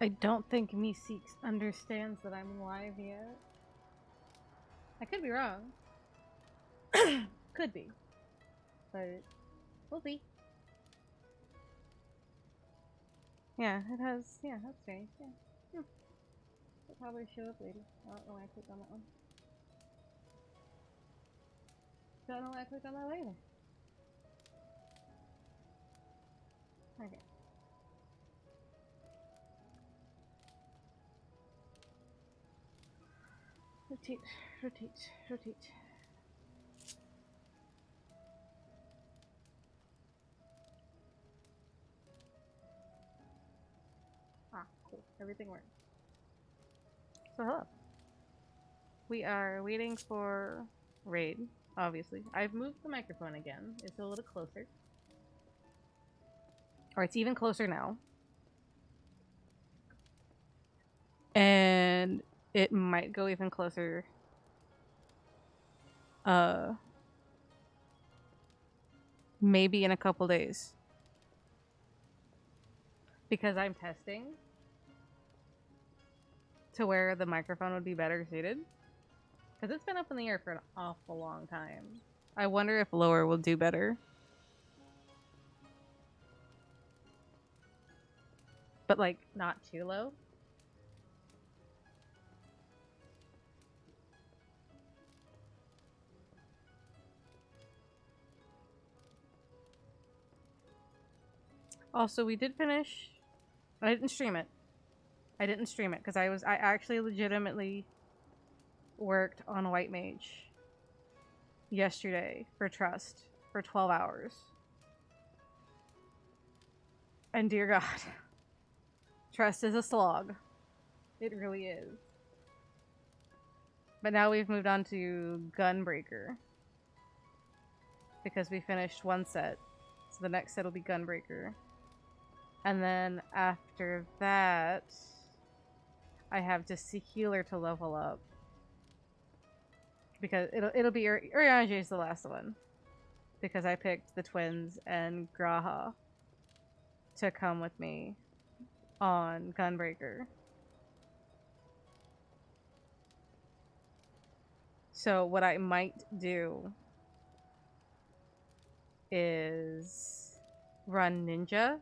I don't think Meeseeks understands that I'm live yet. I could be wrong. Could be. But we'll see. Yeah, it has. Yeah, that's strange. Yeah. It'll probably show up later. I don't know why I clicked on that one. Don't know why I clicked on that later. Okay. Rotate, rotate, rotate. Ah, cool. Everything worked. So hello. We are waiting for raid, obviously. I've moved the microphone again. It's a little closer. Or it's even closer now. And it might go even closer. Maybe in a couple days. Because I'm testing to where the microphone would be better suited. Because it's been up in the air for an awful long time. I wonder if lower will do better. But, like, not too low. Also, we did finish. I didn't stream it. Because I actually legitimately worked on White Mage yesterday for Trust for 12 hours. And dear God, Trust is a slog. It really is. But now we've moved on to Gunbreaker. Because we finished one set. So the next set will be Gunbreaker. And then after that, I have just the healer to level up. Because it'll be Urianger is the last one. Because I picked the twins and Graha to come with me on Gunbreaker. So what I might do is run Ninja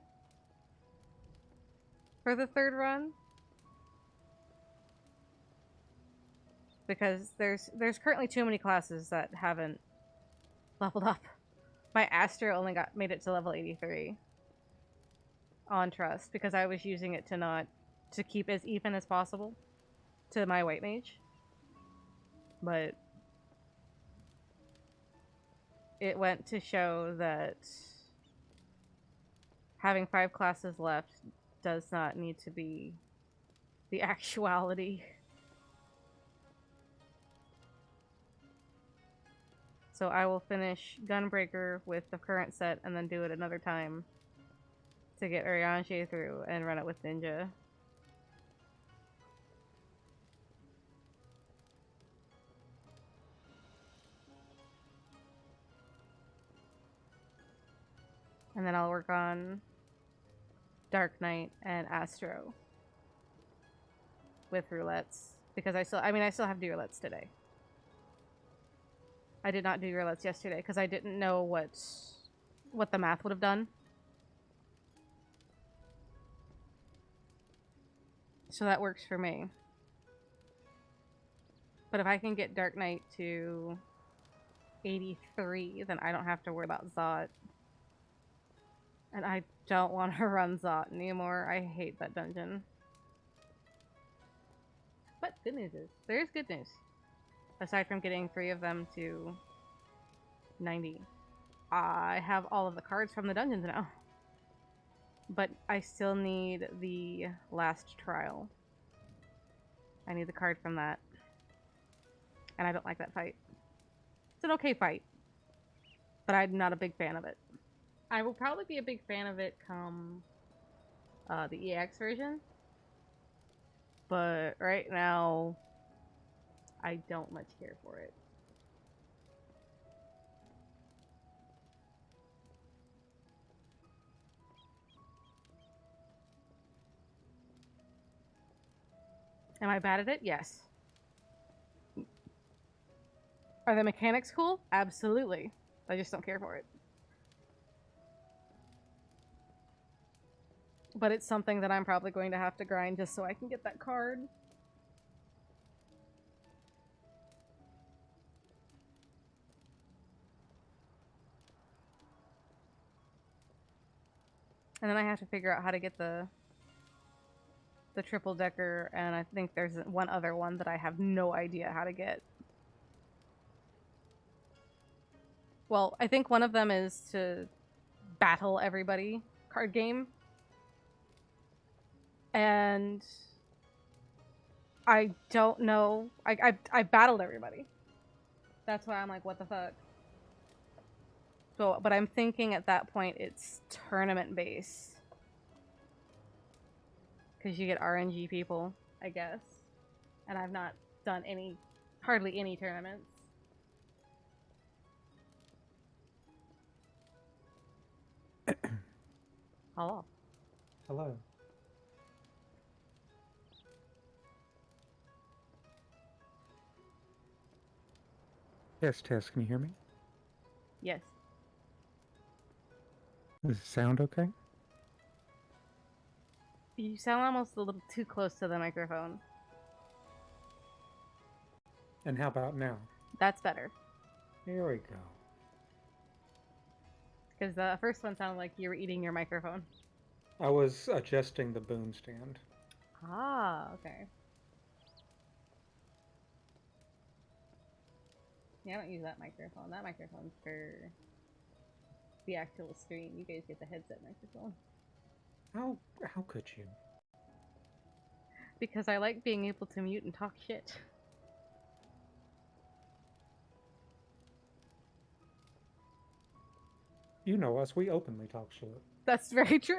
for the third run. Because there's currently too many classes that haven't leveled up. My Astra only made it to level 83 on Trust because I was using it to keep as even as possible to my White Mage. But it went to show that having 5 classes left does not need to be the actuality. So I will finish Gunbreaker with the current set and then do it another time to get Urianger through and run it with Ninja. And then I'll work on Dark Knight and Astro with roulettes because I still have to do roulettes today. I did not do roulettes yesterday because I didn't know what the math would have done. So that works for me. But if I can get Dark Knight to 83, then I don't have to worry about Zot. And I don't want to run Zot anymore. I hate that dungeon. But good news is, there is good news. Aside from getting 3 of them to 90. I have all of the cards from the dungeons now. But I still need the last trial. I need the card from that. And I don't like that fight. It's an okay fight. But I'm not a big fan of it. I will probably be a big fan of it come the EX version. But right now, I don't much care for it. Am I bad at it? Yes. Are the mechanics cool? Absolutely. I just don't care for it. But it's something that I'm probably going to have to grind just so I can get that card. And then I have to figure out how to get the triple decker, and I think there's one other one that I have no idea how to get. Well, I think one of them is to battle everybody card game. And I don't know. I battled everybody. That's why I'm like, what the fuck? So, but I'm thinking at that point it's tournament based. Because you get RNG people, I guess. And I've not done hardly any tournaments. Hello. Hello. Yes, Tess, can you hear me? Yes. Does it sound okay? You sound almost a little too close to the microphone. And how about now? That's better. Here we go. Because the first one sounded like you were eating your microphone. I was adjusting the boom stand. Ah, okay. Yeah, I don't use that microphone. That microphone's for the actual stream. You guys get the headset microphone. How could you? Because I like being able to mute and talk shit. You know us, we openly talk shit. That's very true.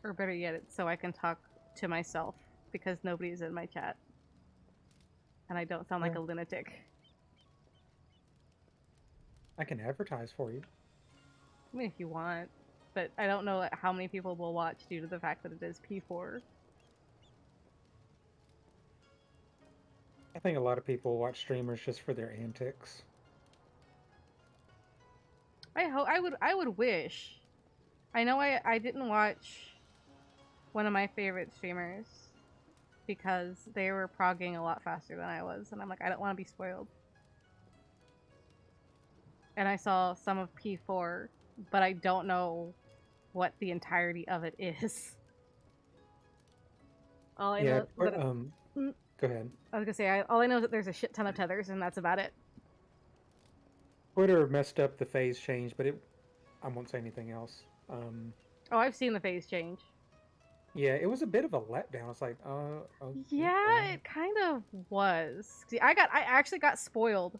Or better yet, it's so I can talk to myself because nobody's in my chat. And I don't sound like a lunatic. I can advertise for you. I mean, if you want. But I don't know how many people will watch due to the fact that it is P4. I think a lot of people watch streamers just for their antics. I would wish. I know I didn't watch one of my favorite streamers because they were progging a lot faster than I was, and I'm like, I don't want to be spoiled. And I saw some of P4, but I don't know what the entirety of it is. All I know Go ahead. I was gonna say, all I know is that there's a shit ton of tethers, and that's about it. Twitter messed up the phase change, but I won't say anything else. Oh, I've seen the phase change. Yeah, it was a bit of a letdown. It's like, okay. Yeah, it kind of was. See, I actually got spoiled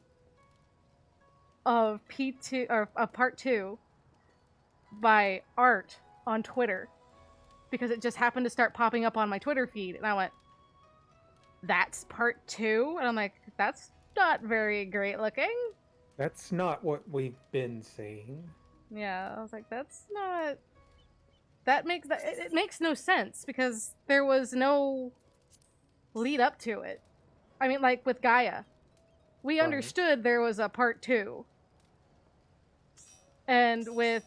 of P2 or of part 2 by art on Twitter because it just happened to start popping up on my Twitter feed, and I went, "That's part 2," and I'm like, "That's not very great looking." That's not what we've been seeing. Yeah, I was like, "That's not." It makes no sense because there was no lead up to it. I mean, like with Gaia, we understood there was a part 2. And with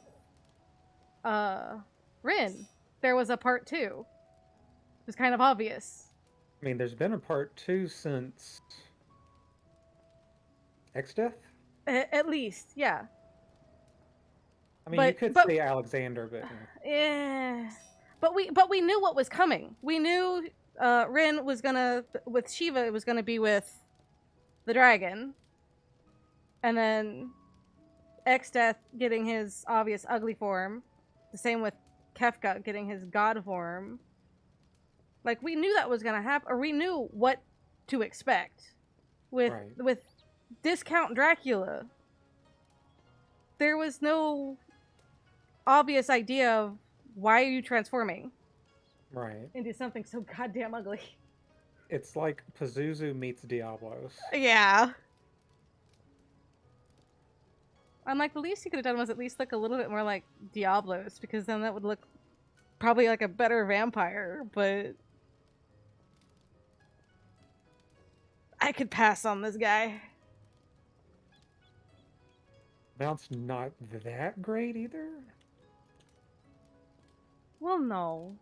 Rin, there was a part 2. It was kind of obvious. I mean, there's been a part 2 since X-Death? At least, yeah. I mean, you could say Alexander, but yeah. But we knew what was coming. We knew Rin was gonna with Shiva. It was gonna be with the dragon, and then X-Death getting his obvious ugly form. The same with Kefka getting his god form. Like, we knew that was gonna happen, or we knew what to expect with Discount Dracula. There was no obvious idea of why are you transforming. Right. into something so goddamn ugly. It's like Pazuzu meets Diablos. Yeah. I'm like, the least you could have done was at least look a little bit more like Diablos, because then that would look probably like a better vampire, but I could pass on this guy. Mount's not that great either. Well, no.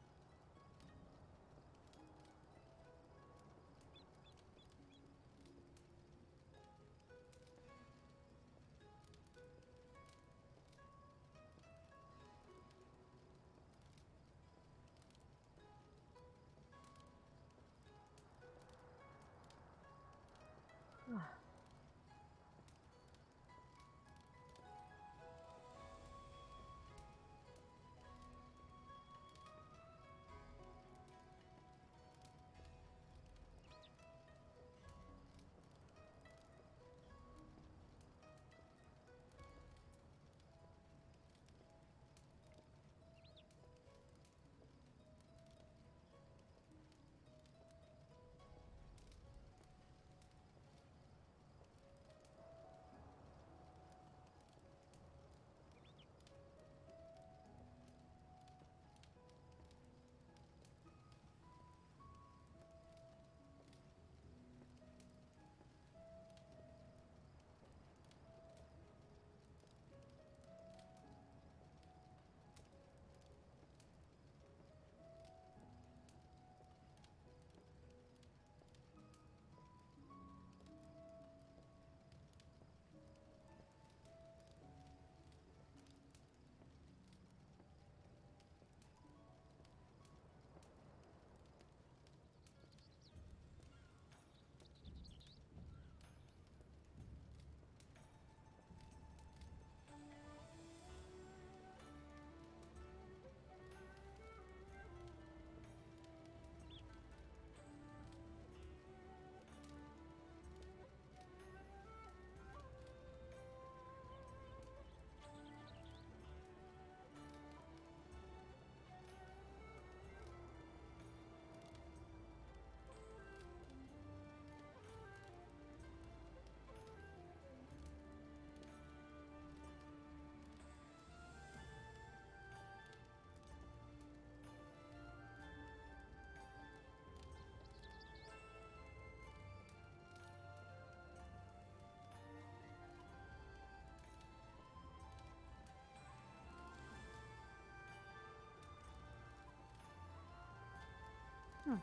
Hmm.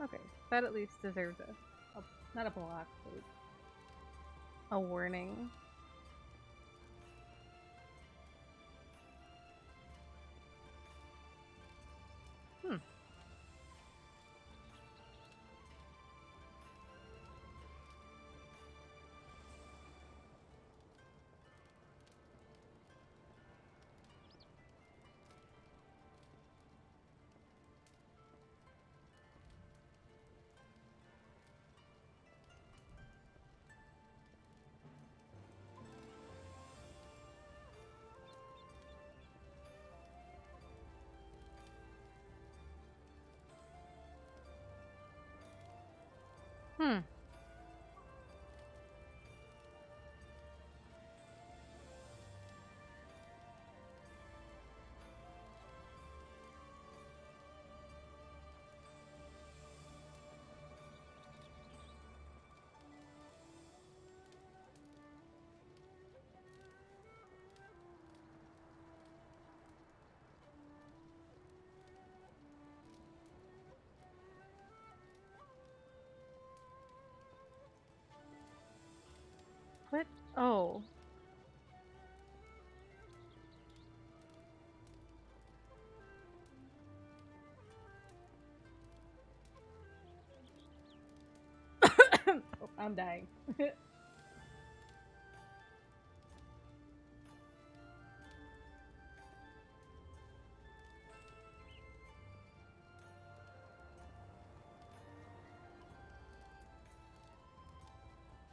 Okay, that at least deserves a not a block, but a warning. Hmm. Hmm. What? Oh. I'm dying.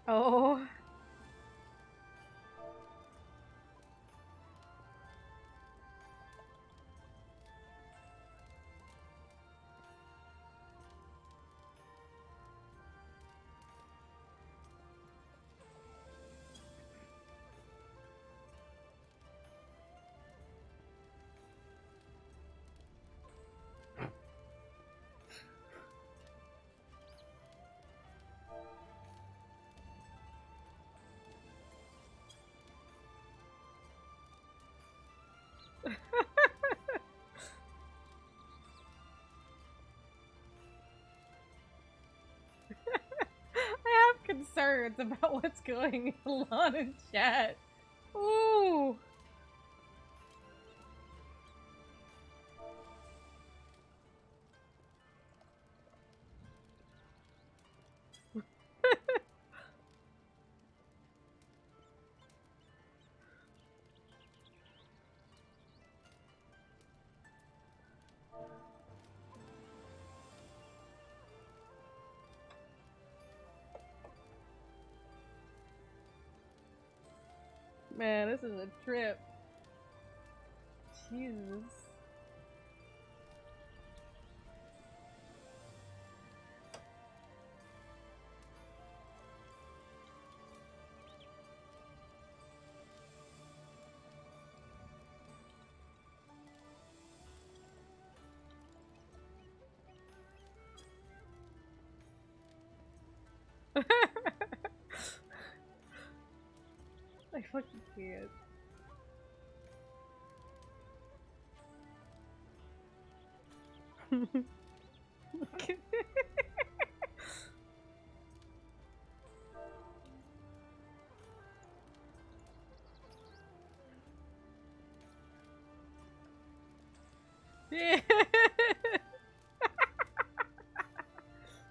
Oh. I have concerns about what's going on in chat. Ooh. Man, this is a trip. Jesus. I fucking can't. Yeah.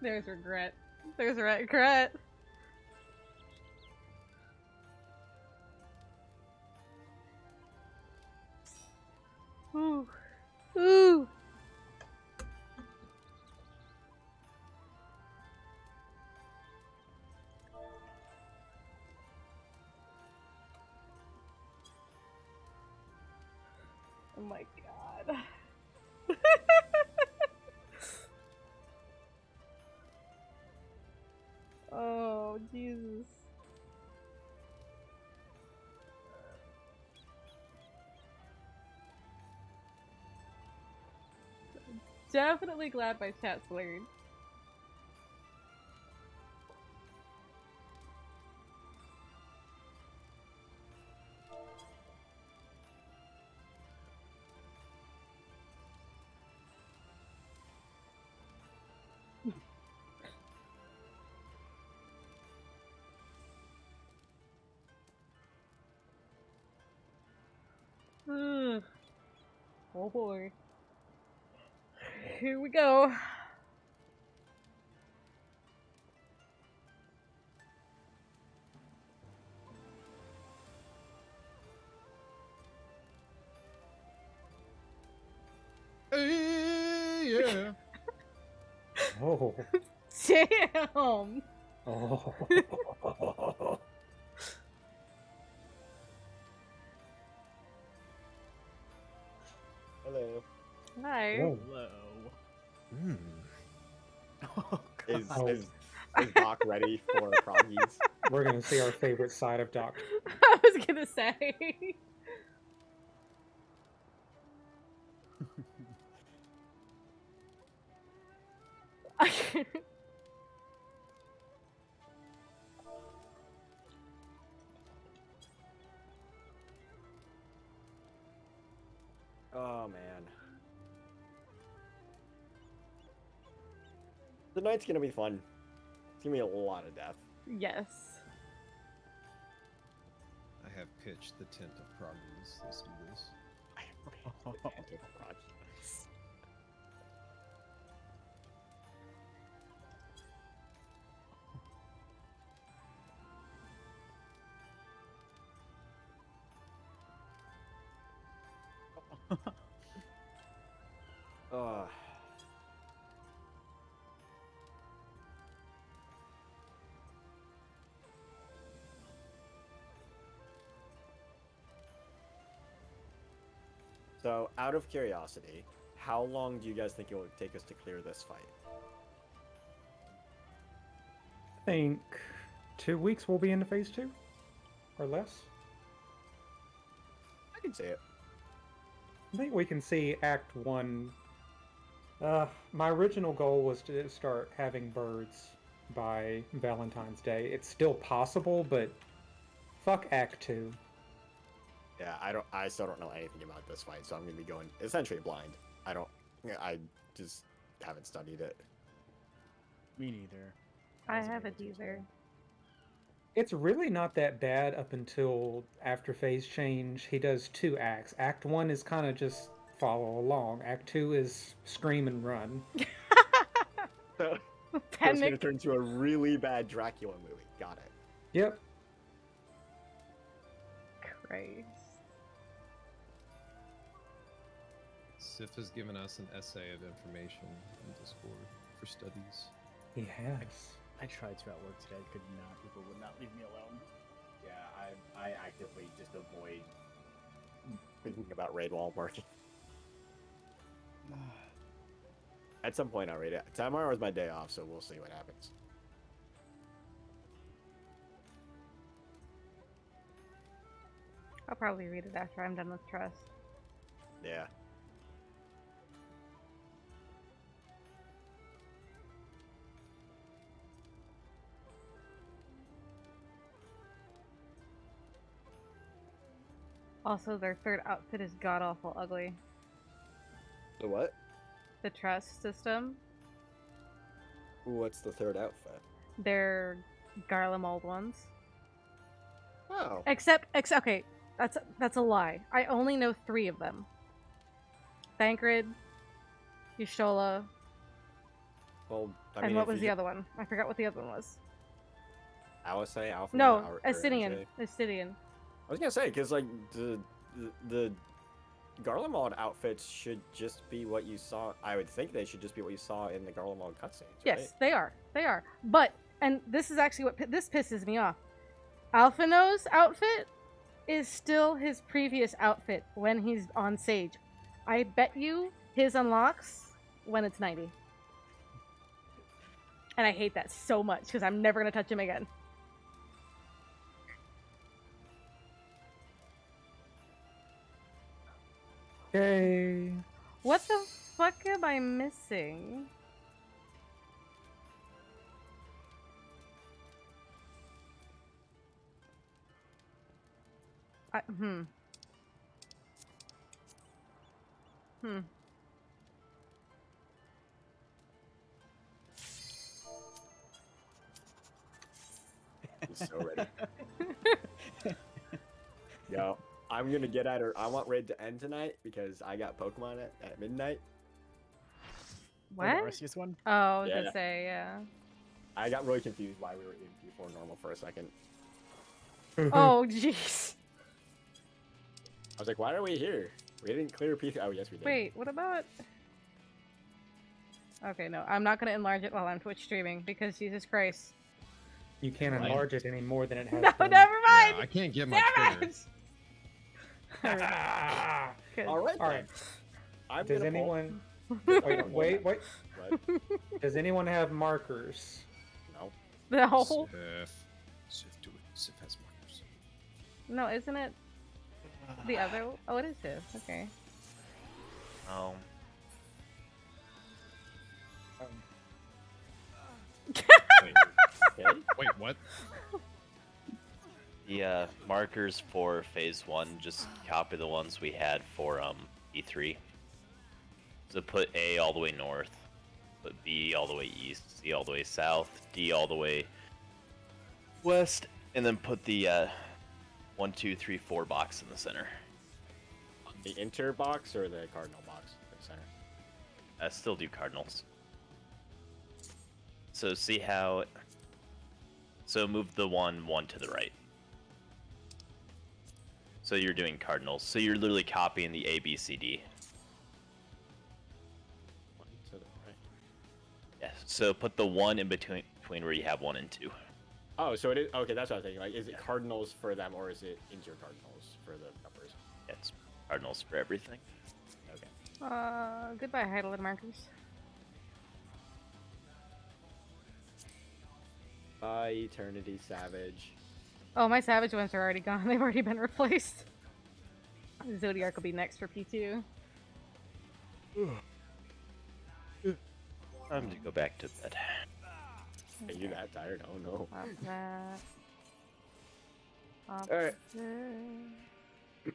There's regret. There's regret. Ooh. Ooh. Oh my god. Oh, Jesus. Definitely glad my chat's learned. Ugh. Oh boy. Here we go. Hey, yeah. Oh. Damn. Oh. Hello. Hi. Whoa. Hello. Mm. Oh, Is Oh. is is Doc ready for proggies? We're gonna see our favorite side of Doc. I was gonna say. Oh man. The night's gonna be fun. It's gonna be a lot of death. Yes. I have pitched the tent of proggies. Let's do this. I am ready for the proggies. Uh, so, out of curiosity, how long do you guys think it will take us to clear this fight? I think 2 weeks we'll be into phase 2 or less. I can say it. I think we can see Act 1. My original goal was to start having birds by Valentine's Day. It's still possible, but fuck Act 2. Yeah, I still don't know anything about this fight, so I'm gonna be going essentially blind. I just haven't studied it. Me neither. I wasn't haven't able to, either. so- It's really not that bad up until after phase change. He does 2 acts. Act 1 is kind of just follow along. Act 2 is scream and run. So it's gonna Panic. turn into a really bad Dracula movie. Got it. Yep. Christ. Sif has given us an essay of information in Discord for studies. He has. I tried to at work today. I could not. People would not leave me alone. Yeah, I actively just avoid. Thinking about raid while working. At some point, I'll read it. Tomorrow is my day off, so we'll see what happens. I'll probably read it after I'm done with Trust. Yeah. Also, their third outfit is god awful ugly. The what? The Trust system. What's the third outfit? They're Garlemald ones. Oh. Except okay, that's a lie. I only know 3 of them. Thancred, Yashola, Well, I and mean, what if was you the other one? I forgot what the other one was. Alice, Alpha? No, or Astidian. MJ? Astidian. I was gonna say, because like the Garlemald outfits should just be what you saw. I would think they should just be what you saw in the Garlemald cutscenes. Yes, Right? they are. They are. But, and this is actually what this pisses me off. Alphino's outfit is still his previous outfit when he's on Sage. I bet you his unlocks when it's 90. And I hate that so much because I'm never going to touch him again. Okay. What the fuck am I missing? Hmm. He's so ready. Yo, I'm gonna get at her. I want raid to end tonight because I got Pokemon at midnight. Oh, the What? Arceus one? Oh, I was Yeah. gonna say, yeah. I got really confused why we were in P4 normal for a second. Oh, jeez. I was like, why are we here? We didn't clear P3. Oh, yes, we did. Wait, what about... Okay, no, I'm not gonna enlarge it while I'm Twitch streaming because Jesus Christ. You can't Right. enlarge it any more than it has No, been. never mind! Yeah, I can't get my Damn Twitter. it! Ah! Good. All right. All right. I'm Does gonna pull- anyone wait? What? Does anyone have markers? No. No. Sif, do it. Sif has markers. No, isn't it the other? Oh, it is this. Okay. Oh, Wait, Okay. wait, what? the markers for phase 1, just copy the ones we had for E3. So put A all the way north, put B all the way east, C all the way south, D all the way west, and then put the 1, 2, 3, 4 box in the center. The inter box or the cardinal box in the center? Still do cardinals. So see how... So move the 1 to the right. So you're doing cardinals. So you're literally copying the A, B, C, D. So put the 1 in between where you have 1 and 2. Oh, so it is okay. That's what I was thinking. Like, is it cardinals for them or is it intercardinals for the numbers? Yeah, it's cardinals for everything. Okay. Goodbye, Heidelin markers. Bye, Eternity Savage. Oh, my savage ones are already gone. They've already been replaced. Zodiac will be next for P2. Time to go back to bed. Are you that tired? Oh no. Pop that. Pop Alright. that.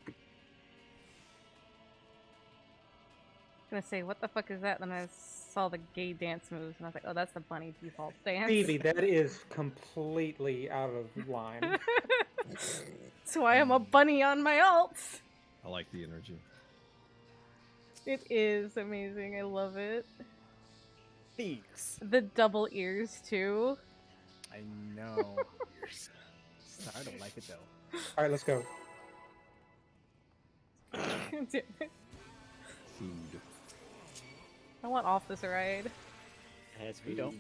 Gonna say, what the fuck is that? Then I saw the gay dance moves, and I was like, oh, that's the bunny default dance. Phoebe, that is completely out of line. That's why I'm a bunny on my alts. I like the energy. It is amazing. I love it. Thanks. The double ears, too. I know. I don't like it though. All right, let's go. Damn it. Food. I want off this ride. Yes, We don't.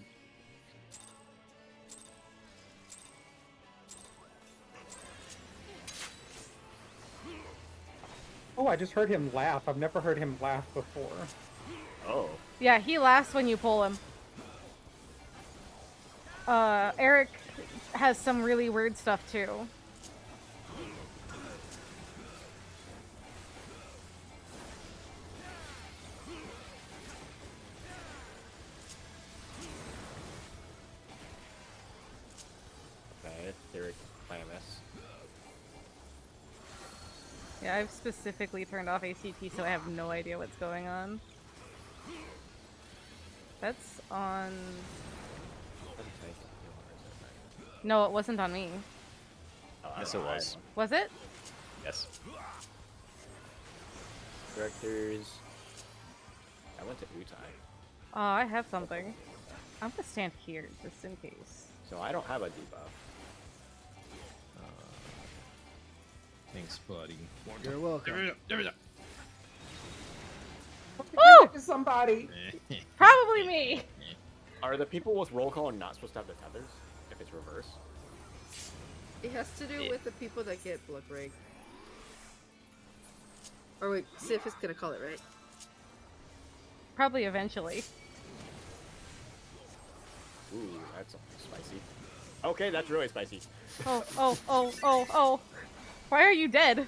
Oh, I just heard him laugh. I've never heard him laugh before. Oh. Yeah, he laughs when you pull him. Eric has some really weird stuff, too. Okay, Derek Clamus. Yeah, I've specifically turned off ACT, so I have no idea what's going on. That's on... No, it wasn't on me. Yes, it was. Was it? Yes. Directors. I went to Utai. Oh, I have something. I'm gonna stand here, just in case. So I don't have a debuff. Thanks, buddy. You're welcome. Oh! Somebody. Probably me! Are the people with roll call not supposed to have the tethers? If it's reverse? It has to do Yeah. with the people that get blood break. Or wait, Sif is gonna call it, right? Probably eventually. Ooh, that's spicy. Okay, that's really spicy. Oh. Why are you dead?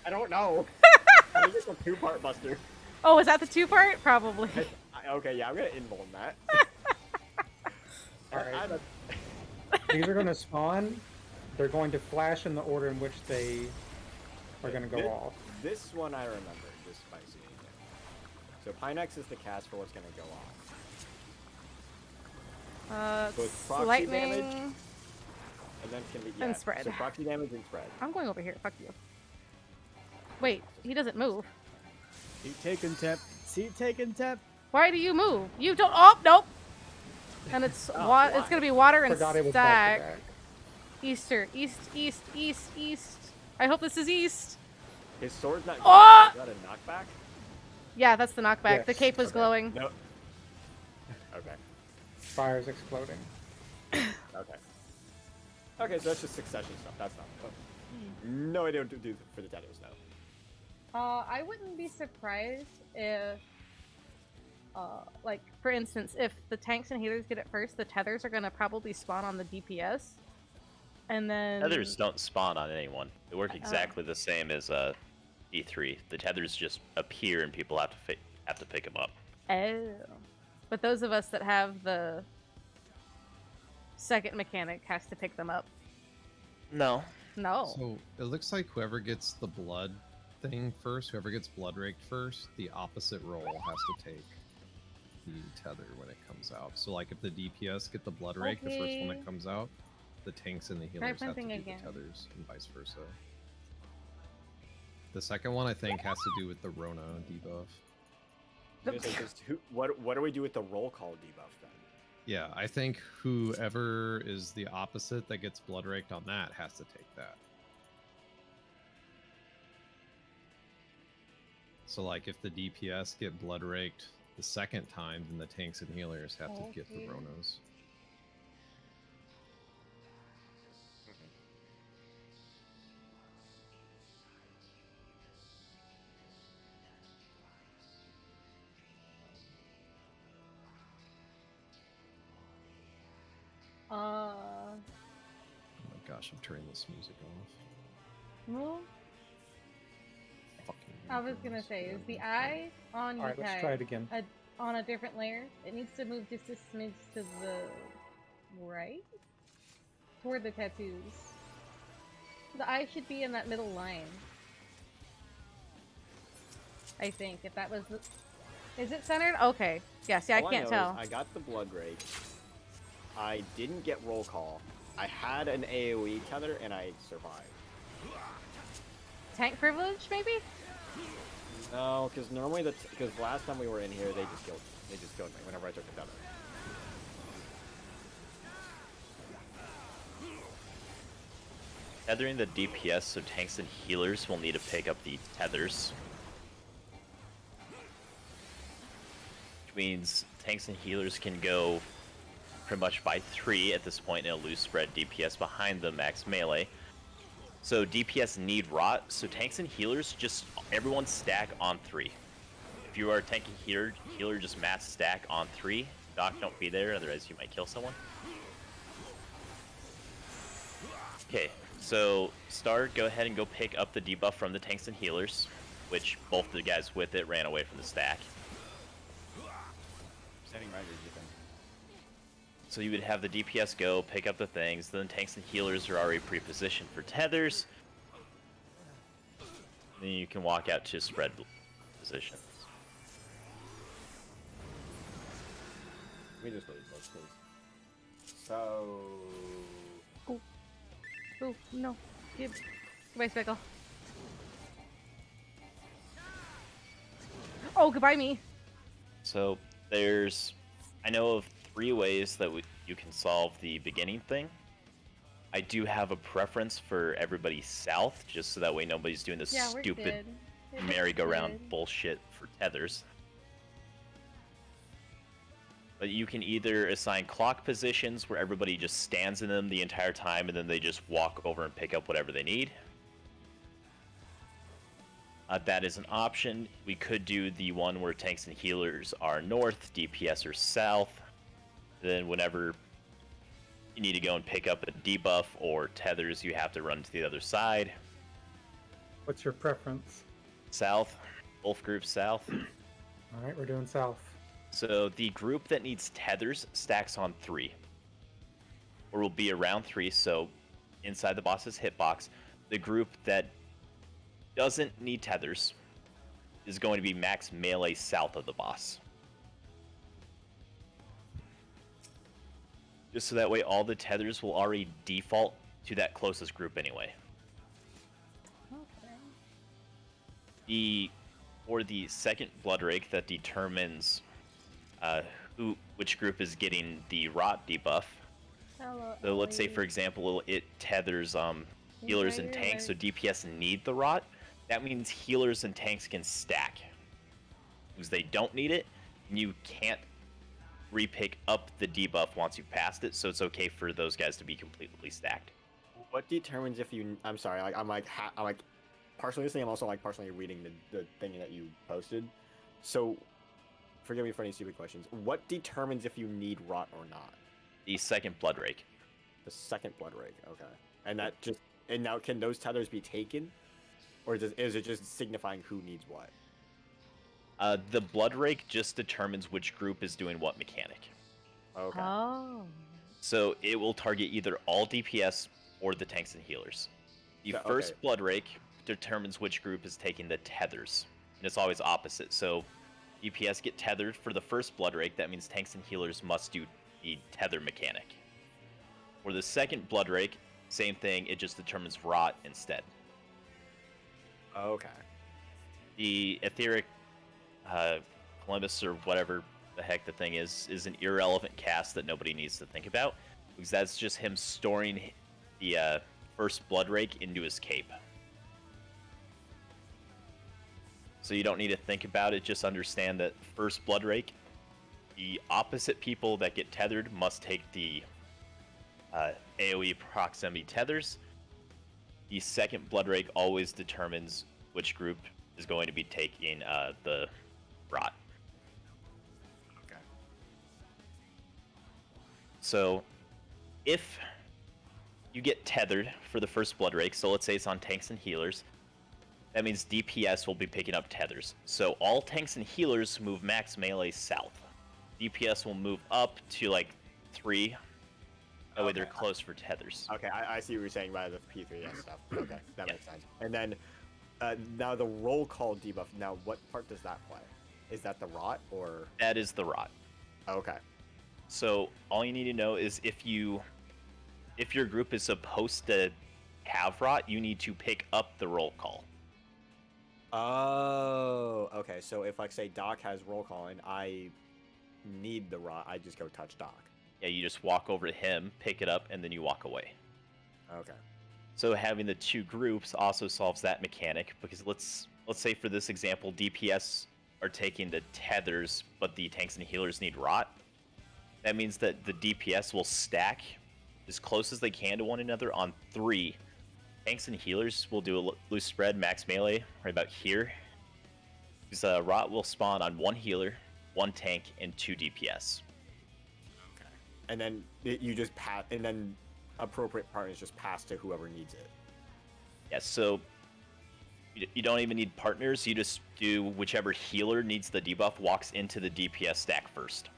I don't know. I think it's a two-part buster. Oh, is that the 2-part? Probably. Okay, yeah, I'm gonna invuln that. All right. I don't- These are going to spawn. They're going to flash in the order in which they are going to go off. This one I remember, just spicy. So Pinex is the cast for what's gonna go off. So it's proxy lightning. damage? And then it's gonna be And spread. So proxy damage and spread. I'm going over here. Fuck you. Wait, he doesn't move. Seat taken, Tep. Seat taken, Tep. Why do you move? You don't. Oh, nope. And it's Oh, it's gonna be water and Forgot it was back stack. to back. Easter, east. I hope this is east. His sword's not. Oh! Is that a knockback? Yeah, that's the knockback. The Yes. cape was Okay. glowing. No. Okay. Fire's exploding. Okay. Okay, so that's just succession stuff. That's not. No idea what to do for the tethers though. I wouldn't be surprised if, like, for instance, if the tanks and healers get it first, the tethers are gonna probably spawn on the DPS, and then Tethers don't spawn on anyone. They work exactly the same as E3. The tethers just appear and people have to pick them up. Oh, but those of us that have the second mechanic has to pick them up. No. No. So it looks like whoever gets the blood thing first, whoever gets blood raked first, the opposite roll has to take the tether when it comes out. So like if the DPS get the blood rake, the first one Okay. that comes out, the tanks and the Try healers have to printing do again. the tethers and vice versa. The second one I think has to do with the Rona debuff. What do we do with the roll call debuff then? Yeah, I think whoever is the opposite that gets blood raked on that has to take that. So like if the DPS get blood raked the second time, then the tanks and healers have to get the Okay. Ronos. Oh my gosh, I'm turning this music off. well, Fucking I was gonna reverse. say, is the Yeah, eye on All right, let's Yukai try it again. on a different layer? It needs to move just a smidge to the right? Toward the tattoos. The eye should be in that middle line. I think, if that was the... Is it centered? Okay. Yeah, see, I All can't know tell. is I got the blood rake. I didn't get roll call. I had an AoE tether and I survived. Tank privilege, maybe? No, because normally because last time we were in here, they just killed me whenever I took the tether. Tethering the DPS, so tanks and healers will need to pick up the tethers. Which means tanks and healers can go pretty much by 3 at this point in a loose spread DPS behind the max melee. So DPS need rot, so tanks and healers just everyone stack on 3. If you are a tanky healer just mass stack on 3. Doc, don't be there, otherwise you might kill someone. Okay, so Star, go ahead and go pick up the debuff from the tanks and healers, which both the guys with it ran away from the stack. Standing right here, Ethan. So you would have the DPS go, pick up the things, then tanks and healers are already pre-positioned for tethers. Then you can walk out to spread positions. Let me just leave those, please. So... Oh, no. Give. Goodbye, Speckle. Oh, goodbye, me. So there's, I know of 3 ways that you can solve the beginning thing. I do have a preference for everybody south, just so that way nobody's doing this Yeah, we're stupid good. merry-go-round Good. bullshit for tethers. But you can either assign clock positions where everybody just stands in them the entire time and then they just walk over and pick up whatever they need. That is an option. We could do the one where tanks and healers are north, DPS are south. Then whenever you need to go and pick up a debuff or tethers, you have to run to the other side. What's your preference? South, both groups south. All right, we're doing south. So the group that needs tethers stacks on 3. Or will be around 3, so inside the boss's hitbox. The group that doesn't need tethers is going to be max melee south of the boss. Just so that way all the tethers will already default to that closest group anyway. Okay. For the second blood rake that determines which group is getting the rot debuff. Hello, So let's say, Ellie. for example, it tethers healers and Entire tanks, so life. DPS need the rot. That means healers and tanks can stack. Because they don't need it, and you can't repick up the debuff once you've passed it, so it's okay for those guys to be completely stacked. What determines if you... I'm sorry, I'm partially listening, I'm also partially reading the thing that you posted. So, forgive me for any stupid questions. What determines if you need rot or not? The second blood rake. The second blood rake, okay. And that just... And now, can those tethers be taken? Or is it just signifying who needs what? The blood rake just determines which group is doing what mechanic. Okay. Oh. So it will target either all DPS or the tanks and healers. The So- first okay. blood rake determines which group is taking the tethers. And it's always opposite. So DPS get tethered for the first blood rake. That means tanks and healers must do the tether mechanic. For the second blood rake, same thing. It just determines rot instead. Okay. The etheric Columbus or whatever the heck the thing is an irrelevant cast that nobody needs to think about, because that's just him storing the first blood rake into his cape. So you don't need to think about it. Just understand that first Blood Rake, the opposite people that get tethered must take the AoE proximity tethers. The second Blood Rake always determines which group is going to be taking the rot. Okay. So if you get tethered for the first Blood Rake, so let's say it's on tanks and healers, that means DPS will be picking up tethers. So all tanks and healers move max melee south. DPS will move up to like 3. That way they're close for tethers. Okay, I see what you're saying about the P4S stuff. Okay, that makes sense. And then now the roll call debuff. Now, what part does that play? Is that the rot or? That is the rot. Okay. So all you need to know is if your group is supposed to have rot, you need to pick up the roll call. Oh, okay. So if, like, say, Doc has roll call and I need the rot, I just go touch Doc. Yeah, you just walk over to him, pick it up, and then you walk away. Okay. So having the two groups also solves that mechanic, because let's say for this example, DPS are taking the tethers, but the tanks and healers need rot. That means that the DPS will stack as close as they can to one another on 3. Tanks and healers will do a loose spread, max melee, right about here. Because rot will spawn on 1 healer, 1 tank, and 2 DPS. Okay. And then you just pass, and then appropriate partners just pass to whoever needs it. Yeah, so you don't even need partners. You just do whichever healer needs the debuff walks into the DPS stack first.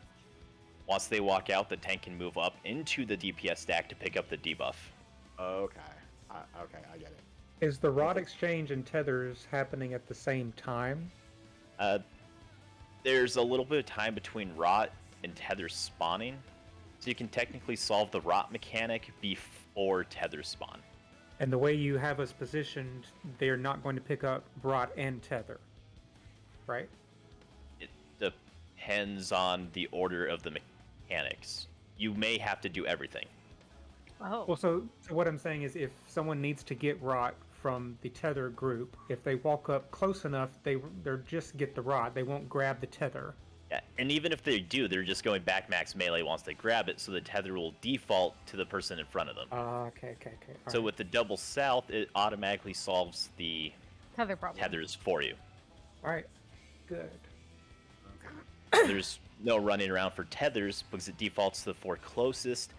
Once they walk out, the tank can move up into the DPS stack to pick up the debuff. Okay. Okay, I get it. Is the rod exchange and tethers happening at the same time? There's a little bit of time between rot and tethers spawning, so you can technically solve the rot mechanic before tethers spawn. And the way you have us positioned, they're not going to pick up rot and tether, right? It depends on the order of the mechanics. You may have to do everything. Oh. Well, so what I'm saying is if someone needs to get rot from the tether group, if they walk up close enough, they're just get the rot. They won't grab the tether. Yeah, and even if they do, they're just going back max melee once they grab it, so the tether will default to the person in front of them. Okay. So with the double south, it automatically solves the Tether problem. tethers for you. All right, good. There's no running around for tethers because it defaults to the 4 closest.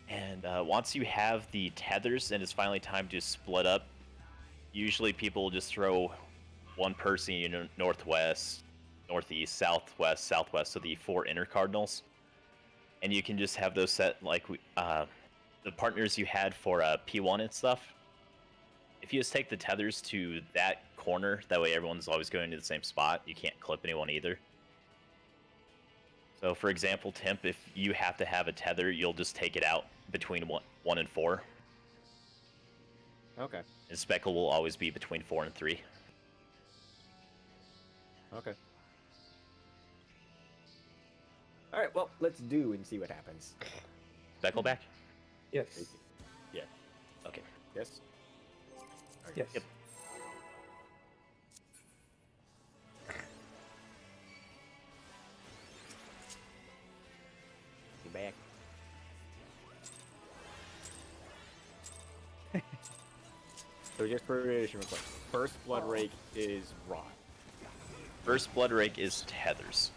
And once you have the tethers and it's finally time to split up, usually people will just throw one person, northwest, northeast, southwest, so the 4 inner cardinals. And you can just have those set like the partners you had for P1 and stuff. If you just take the tethers to that corner, that way everyone's always going to the same spot. You can't clip anyone either. So for example, Temp, if you have to have a tether, you'll just take it out between 1 and 4. Okay. And Speckle will always be between 4 and 3. Okay. All right. Well, let's do and see what happens. Speckle back? Yes. Yeah. Okay. Yes. Yes. Yep. You back. So just for reiteration real quick, first Blood Rake is rot. First Blood Rake is tethers.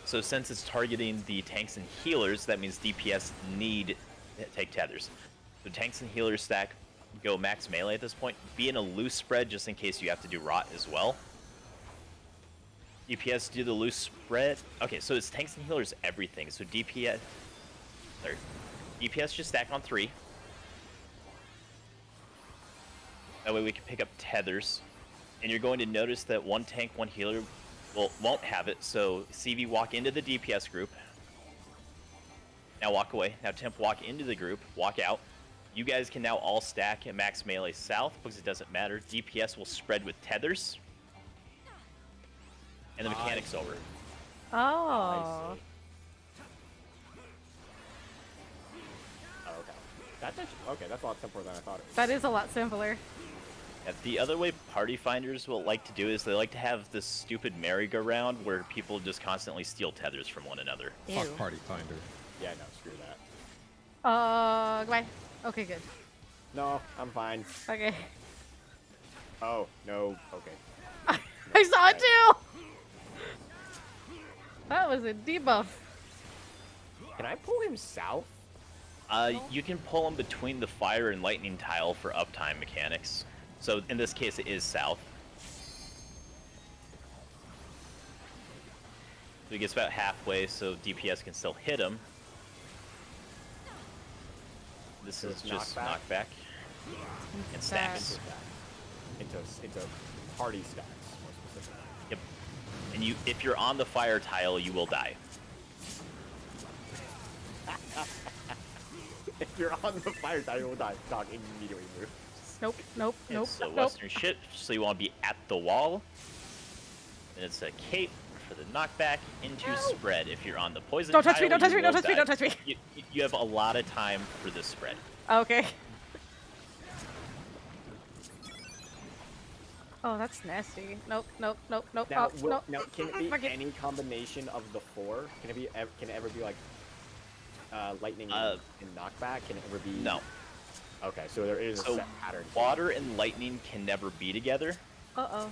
So since it's targeting the tanks and healers, that means DPS need to take tethers. So tanks and healers stack go max melee at this point. Be in a loose spread just in case you have to do rot as well. DPS do the loose spread. Okay, so it's tanks and healers everything. So DPS just stack on 3. That way we can pick up tethers. And you're going to notice that 1 tank, 1 healer won't have it. So CV walk into the DPS group. Now walk away. Now Temp walk into the group. Walk out. You guys can now all stack at max melee south because it doesn't matter. DPS will spread with tethers. and the mechanic's over. Oh. I see. Oh, okay. That's a lot simpler than I thought it was. That is a lot simpler. Yeah, the other way party finders will like to do is they like to have this stupid merry-go-round where people just constantly steal tethers from one another. Ew. Fuck Party Finder. Yeah, no, screw that. Goodbye. Okay, good. No, I'm fine. Okay. Oh, no, okay. I saw it too! That was a debuff. Can I pull him south? You can pull them between the fire and lightning tile for uptime mechanics. So in this case, it is south. So he gets about halfway, so DPS can still hit him. This So is it's just knockback? knockback and stacks. Into party stacks, more specifically. Yep. And if you're on the fire tile, you will die. If you're on the fire tile, you will die. Dog immediately move. Nope, nope, nope, It's a nope. western shit, so you want to be at the wall. And it's a cape for the knockback into spread. If you're on the poison Don't touch me, tile, don't touch you me, don't will touch me, die. don't touch me. You have a lot of time for the spread. Okay. Oh, that's nasty. Nope, nope, nope, nope. Now, Oh, nope. now can it be Fuck it. any combination of the four? Can it ever be like lightning and knockback? Can it ever be? No. Okay, so there is a So set pattern. water and lightning can never be together, Uh-oh.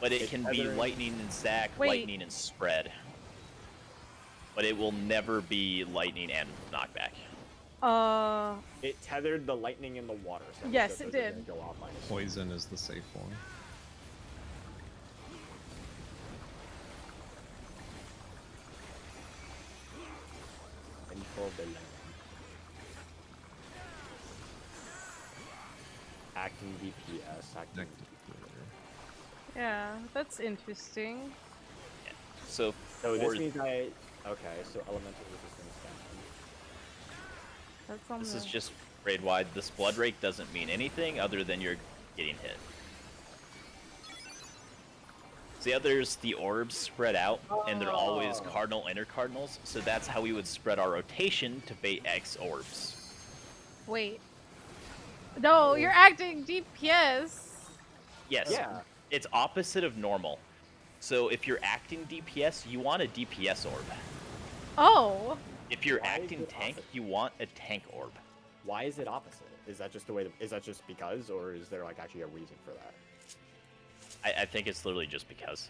but it It's can be either- lightning and stack, Wait. lightning and spread. But it will never be lightning and knockback. It tethered the lightning in the water. So Yes, those it are gonna did. Go off minus. Poison is the safe one. Info billion. Acting DPS. Acting. Yeah, that's interesting. So So for- this means okay. So elemental resistance down. That's on this the... is just raid wide. This blood rake doesn't mean anything other than you're getting hit. See how there's the orbs spread out, and they're always Oh. cardinal intercardinals, so that's how we would spread our rotation to bait X orbs. Wait. No, you're acting DPS. Yes, Yeah. it's opposite of normal. So if you're acting DPS, you want a DPS orb. Oh. If you're Why is acting it tank, opposite? you want a tank orb. Why is it opposite? Is that just the way? Is that just because, or is there like actually a reason for that? I think it's literally just because.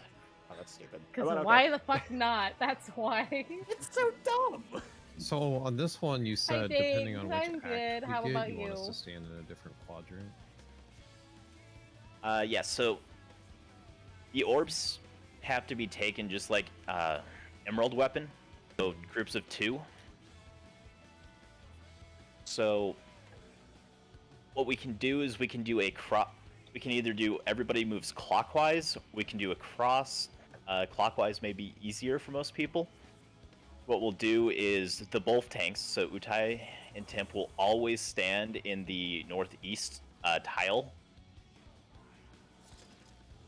Oh, that's stupid. Because But okay. why the fuck not? That's why. It's so dumb. So on this one, you said depending on which I'm act good. we How did, about you want us you? to stand in a different quadrant. Yeah, so the orbs have to be taken just like Emerald Weapon, so groups of 2. So what we can do is we can do we can either do everybody moves clockwise, we can do a cross. Clockwise may be easier for most people. What we'll do is the both tanks, so Utai and Temp will always stand in the northeast tile.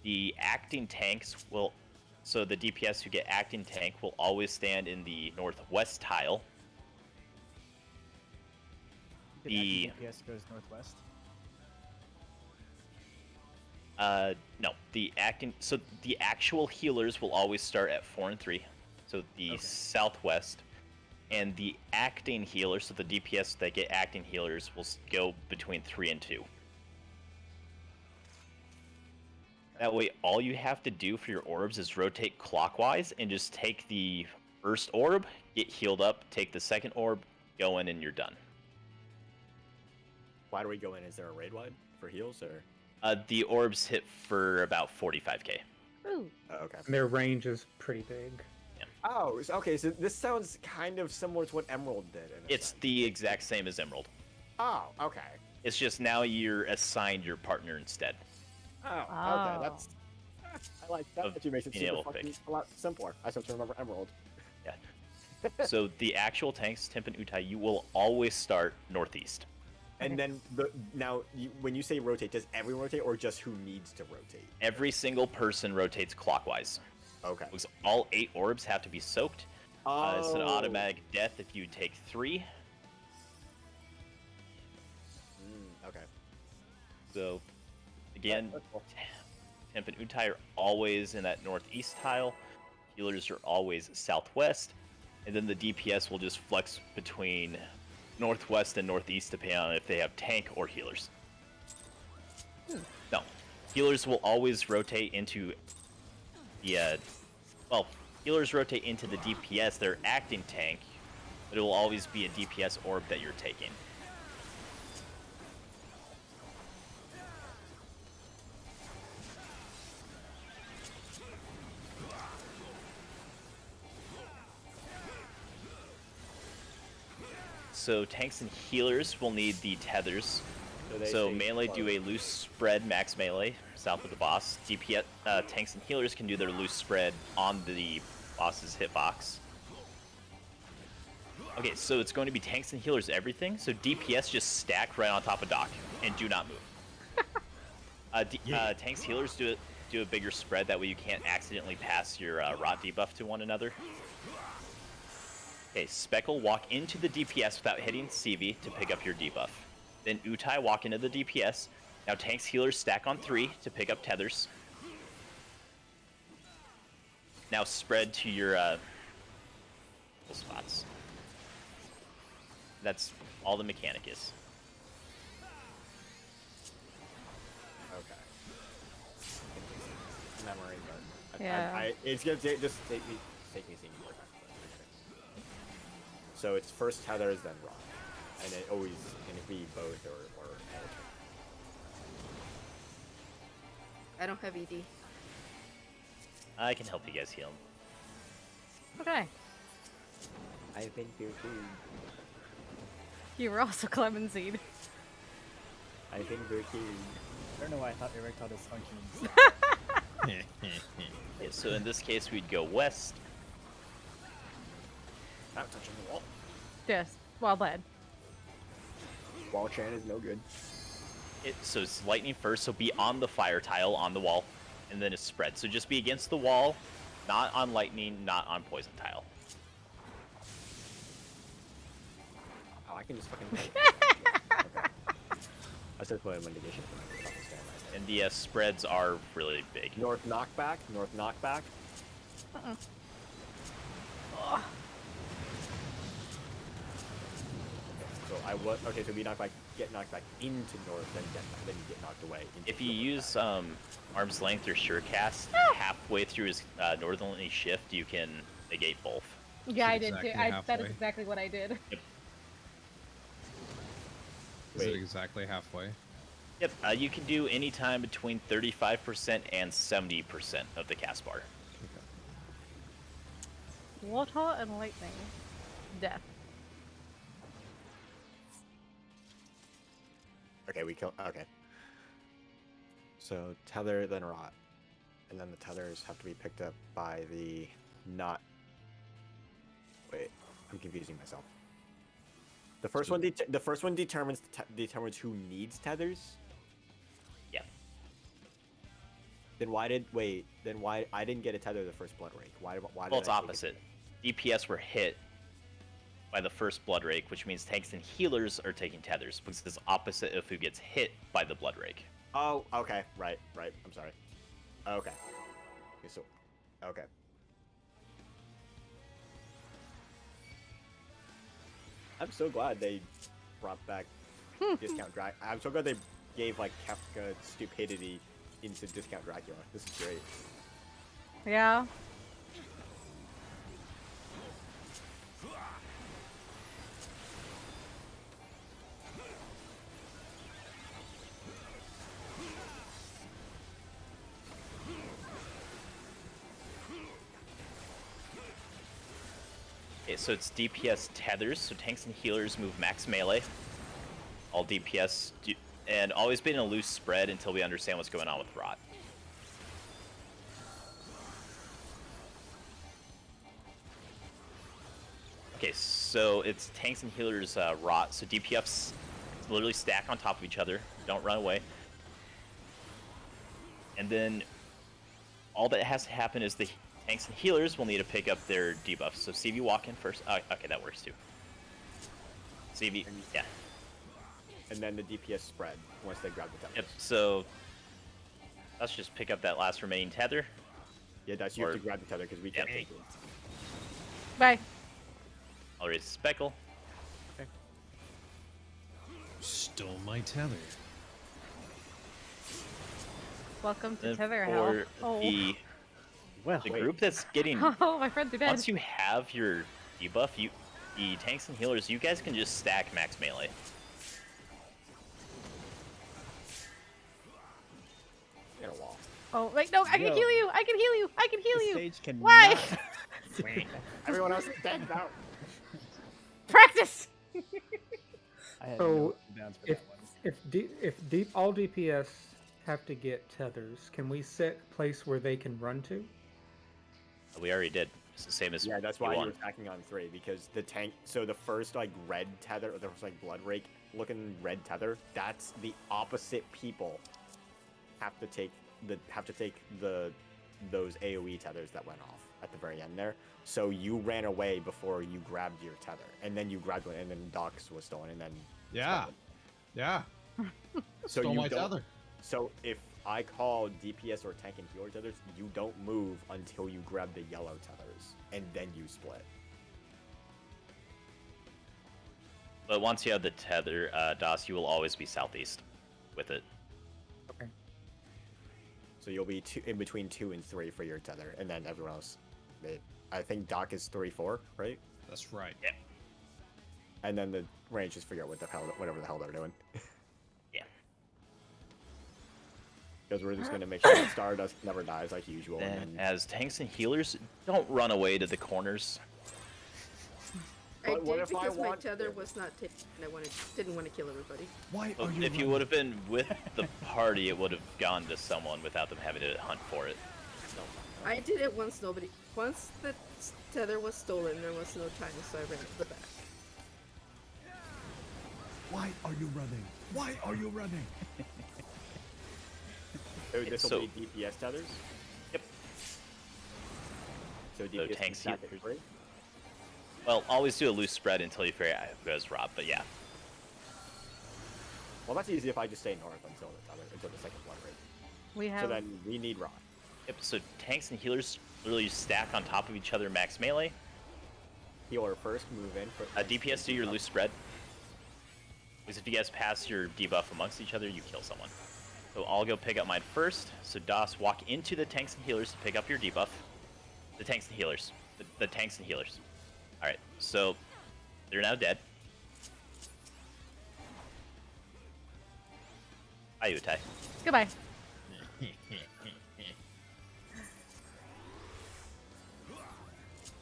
The acting tanks will, so the DPS who get acting tank will always stand in the northwest tile. The DPS goes northwest. no, the actual healers will always start at 4 and 3, so the southwest, and the acting healers, so the DPS that get acting healers will go between 3 and 2. That way, all you have to do for your orbs is rotate clockwise and just take the first orb, get healed up, take the second orb, go in, and you're done. Why do we go in? Is there a raid wide for heals or? The orbs hit for about 45k. Ooh. Oh, okay. And their range is pretty big. Oh, okay. So this sounds kind of similar to what Emerald did. In a It's sense. the exact same as Emerald. Oh, okay. It's just now you're assigned your partner instead. Oh, okay. Oh. That's. I like that. Of That makes it being super able to fucking pick. a lot simpler. I still remember Emerald. So the actual tanks, Temp and Utai, you will always start northeast. And then when you say rotate, does everyone rotate or just who needs to rotate? Every single person rotates clockwise. Okay. Because all 8 orbs have to be soaked. It's an automatic death if you take 3. Okay. So, again, That's cool. Temp and Utai are always in that northeast tile. Healers are always southwest. And then the DPS will just flex between northwest and northeast depending on if they have tank or healers. No. Healers will always rotate into the, healers rotate into the DPS. They're acting tank, but it will always be a DPS orb that you're taking. So tanks and healers will need the tethers. So melee do a loose spread max melee south of the boss. DPS tanks and healers can do their loose spread on the boss's hitbox. Okay, so it's going to be tanks and healers everything. So DPS just stack right on top of Doc and do not move. Tanks healers do a bigger spread, that way you can't accidentally pass your rot debuff to one another. Okay, Speckle walk into the DPS without hitting CV to pick up your debuff. Then Utai walk into the DPS. Now tanks healers stack on 3 to pick up tethers. Now spread to your spots. That's all the mechanic is. Okay. Memory, but Yeah. it's gonna just take me seeing more time. So it's first tethers, then rock, and it always can be both or alternate. I don't have ED. I can help you guys heal. Okay. I think you're too. You were also Clemenseed. I think they're too. I don't know why I thought Eric taught us functions. Okay, so in this case, we'd go west. Not touching the wall. Yes. Well led. Wall chain is no good. So it's lightning first, so be on the fire tile on the wall, and then it's spread. So just be against the wall, not on lightning, not on poison tile. Oh, I can just fucking. Okay. I started playing my negation. And the spreads are really big. North knockback. North knockback. So I was okay. So we get knocked back into north, then you get knocked away. If you use arm's length or surecast halfway through his northerly shift, you can negate both. Yeah, I Is it did too. exactly That is halfway? exactly what I did. Is it Wait. exactly halfway? Yep, you can do any time between 35% and 70% of the cast bar. Water and lightning. Death. Okay, we kill. Okay. So tether, then rot, and then the tethers have to be picked up by the not. Wait, I'm confusing myself. The first one, the first one determines who needs tethers. Yeah. Then why I didn't get a tether the first blood rake? Why Well, did it's I take opposite. DPS were hit by the first blood rake, which means tanks and healers are taking tethers, because it's opposite of who gets hit by the blood rake. Oh, okay, right. I'm sorry. Okay. Okay. I'm so glad they brought back discount Dracula. I'm so glad they gave like Kefka stupidity into discount Dracula. This is great. Yeah. Okay, so it's DPS tethers, so tanks and healers move max melee. All DPS do, and always been a loose spread until we understand what's going on with rot. Okay, so it's tanks and healers rot, so DPS literally stack on top of each other, don't run away. And then all that has to happen is the tanks and healers will need to pick up their debuffs. So CV walk in first. Okay, that works too. CV, yeah. And then the DPS spread once they grab the tethers. Yep. So let's just pick up that last remaining tether. Yeah, Dice, you have to grab the tether because we can't take it. Bye. I'll raise Speckle. Stole my tether. Welcome to Then Tether Hell. for Oh. the Well, group that's getting Oh, my friends are dead. once you have your debuff, the tanks and healers, you guys can just stack max melee. Get a wall. Oh, wait, no, I can Yo. heal you! I can heal you! I can heal the you! stage can Why? Everyone else is dead now. Practice! I had So, no cooldowns for if that one. all DPS have to get tethers, can we set a place where they can run to? We already did. It's the same as Yeah, that's why you P1. were attacking on 3, because the tank, so the first like red tether, or the first like blood rake looking red tether, that's the opposite people have to take those AoE tethers that went off at the very end there. So you ran away before you grabbed your tether, and then you grabbed one, and then Doc's was stolen, and then Yeah. stolen. Yeah. So Stole you my don't. tether. So if I call DPS or tank and healer tethers, you don't move until you grab the yellow tethers, and then you split. But once you have the tether, DOS, you will always be southeast with it. Okay. So you'll be in between 2 and 3 for your tether, and then everyone else. I think Doc is 3-4, right? That's right. Yeah. And then the range just figure out whatever the hell they're doing. Yeah. Because we're just gonna make sure that Stardust never dies like usual. Then, And then as tanks and healers, don't run away to the corners. I But what did if I because my want tether to? was not taken. I didn't want to kill everybody. Why But if you would have been with the party, it would have gone to someone without them having to hunt for it. I did it once once the tether was stolen, there was no time, so I ran to the back. Why are you running? Why are you running? So this will So- be DPS tethers. Yep. So DPS tanks, can stack at healers. 3? Well, always do a loose spread until you figure out who goes Rob, but yeah. Well, that's easy if I just stay north until the second blood rate. We So have... then we need rock. Yep, so tanks and healers literally stack on top of each other max melee. Healer first, move in. For, DPS do your loose spread. Because if you guys pass your debuff amongst each other, you kill someone. So I'll go pick up mine first. So DOS, walk into the tanks and healers to pick up your debuff. The tanks and healers. The tanks and healers. Alright, so they're now dead. Bye, Utai. Goodbye.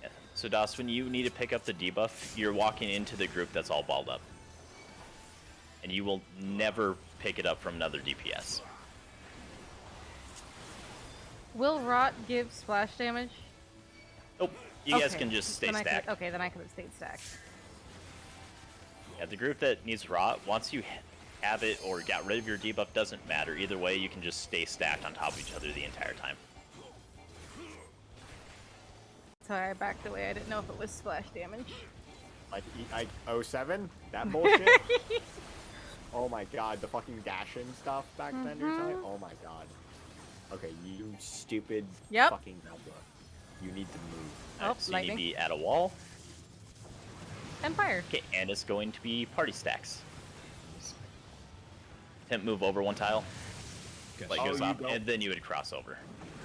Yeah. So DOS, when you need to pick up the debuff, you're walking into the group that's all balled up. And you will never pick it up from another DPS. Will Rot give splash damage? Nope. You guys Okay, can just stay then stacked. Okay, then I could have stayed stacked. Yeah, the group that needs rot, once you have it or got rid of your debuff, doesn't matter. Either way, you can just stay stacked on top of each other the entire time. Sorry, I backed away. I didn't know if it was splash damage. Like 07? That bullshit? Oh my god, the fucking dash-in stuff back then or something? Oh my god. Okay, you stupid Yep. fucking Malboro. You need to move. Oh, So you need to lightning. be at a wall. And fire. Okay, and it's going to be party stacks. Temp move over one tile. Gotcha. Like Oh, goes you off, don't- and then you would cross over.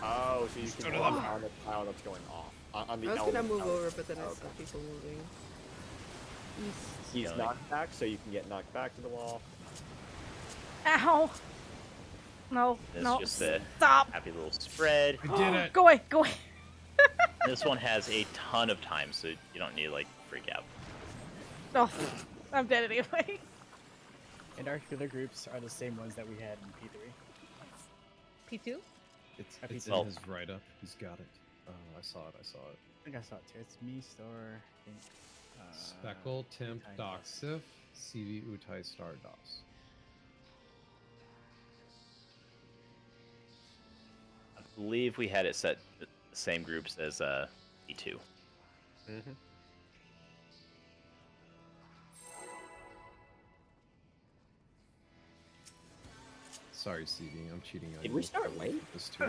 Oh, so you Go can to walk them. on the tile that's going off. On the I was gonna element move tile. over, but then I Okay. saw people moving. He's Going. knocked back, so you can get knocked back to the wall. Ow! No, It's no, just a stop! happy little spread. I did it. Go away, go away! This one has a ton of time, so you don't need to like freak out. Oh, I'm dead anyway. And our healer groups are the same ones that we had in P3. P2? It's Happy in to- his write-up. He's got it. I saw it. I think I saw it too. It's me, Star, I think. Speckle, Temp, Utai, Doc, Sif, CV, Utai, Star, DOS. I believe we had it set the same groups as E2. Mm-hmm. Sorry, CV, I'm cheating on Did you. we start late? This too.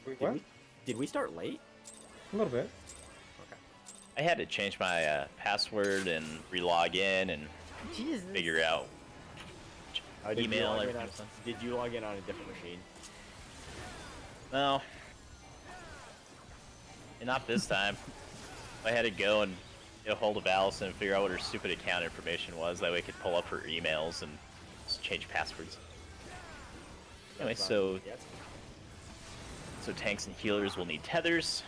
Wait, what? Did we start late? A little bit. Okay. I had to change my password and re-log in and Jesus. figure out Did you email log in everything on- was done. Did you log in on a different machine? No. And not this time. I had to go and get a hold of Allison and figure out what her stupid account information was. That way I could pull up her emails and just change passwords. Anyway, That's so not- yes. so tanks and healers will need tethers.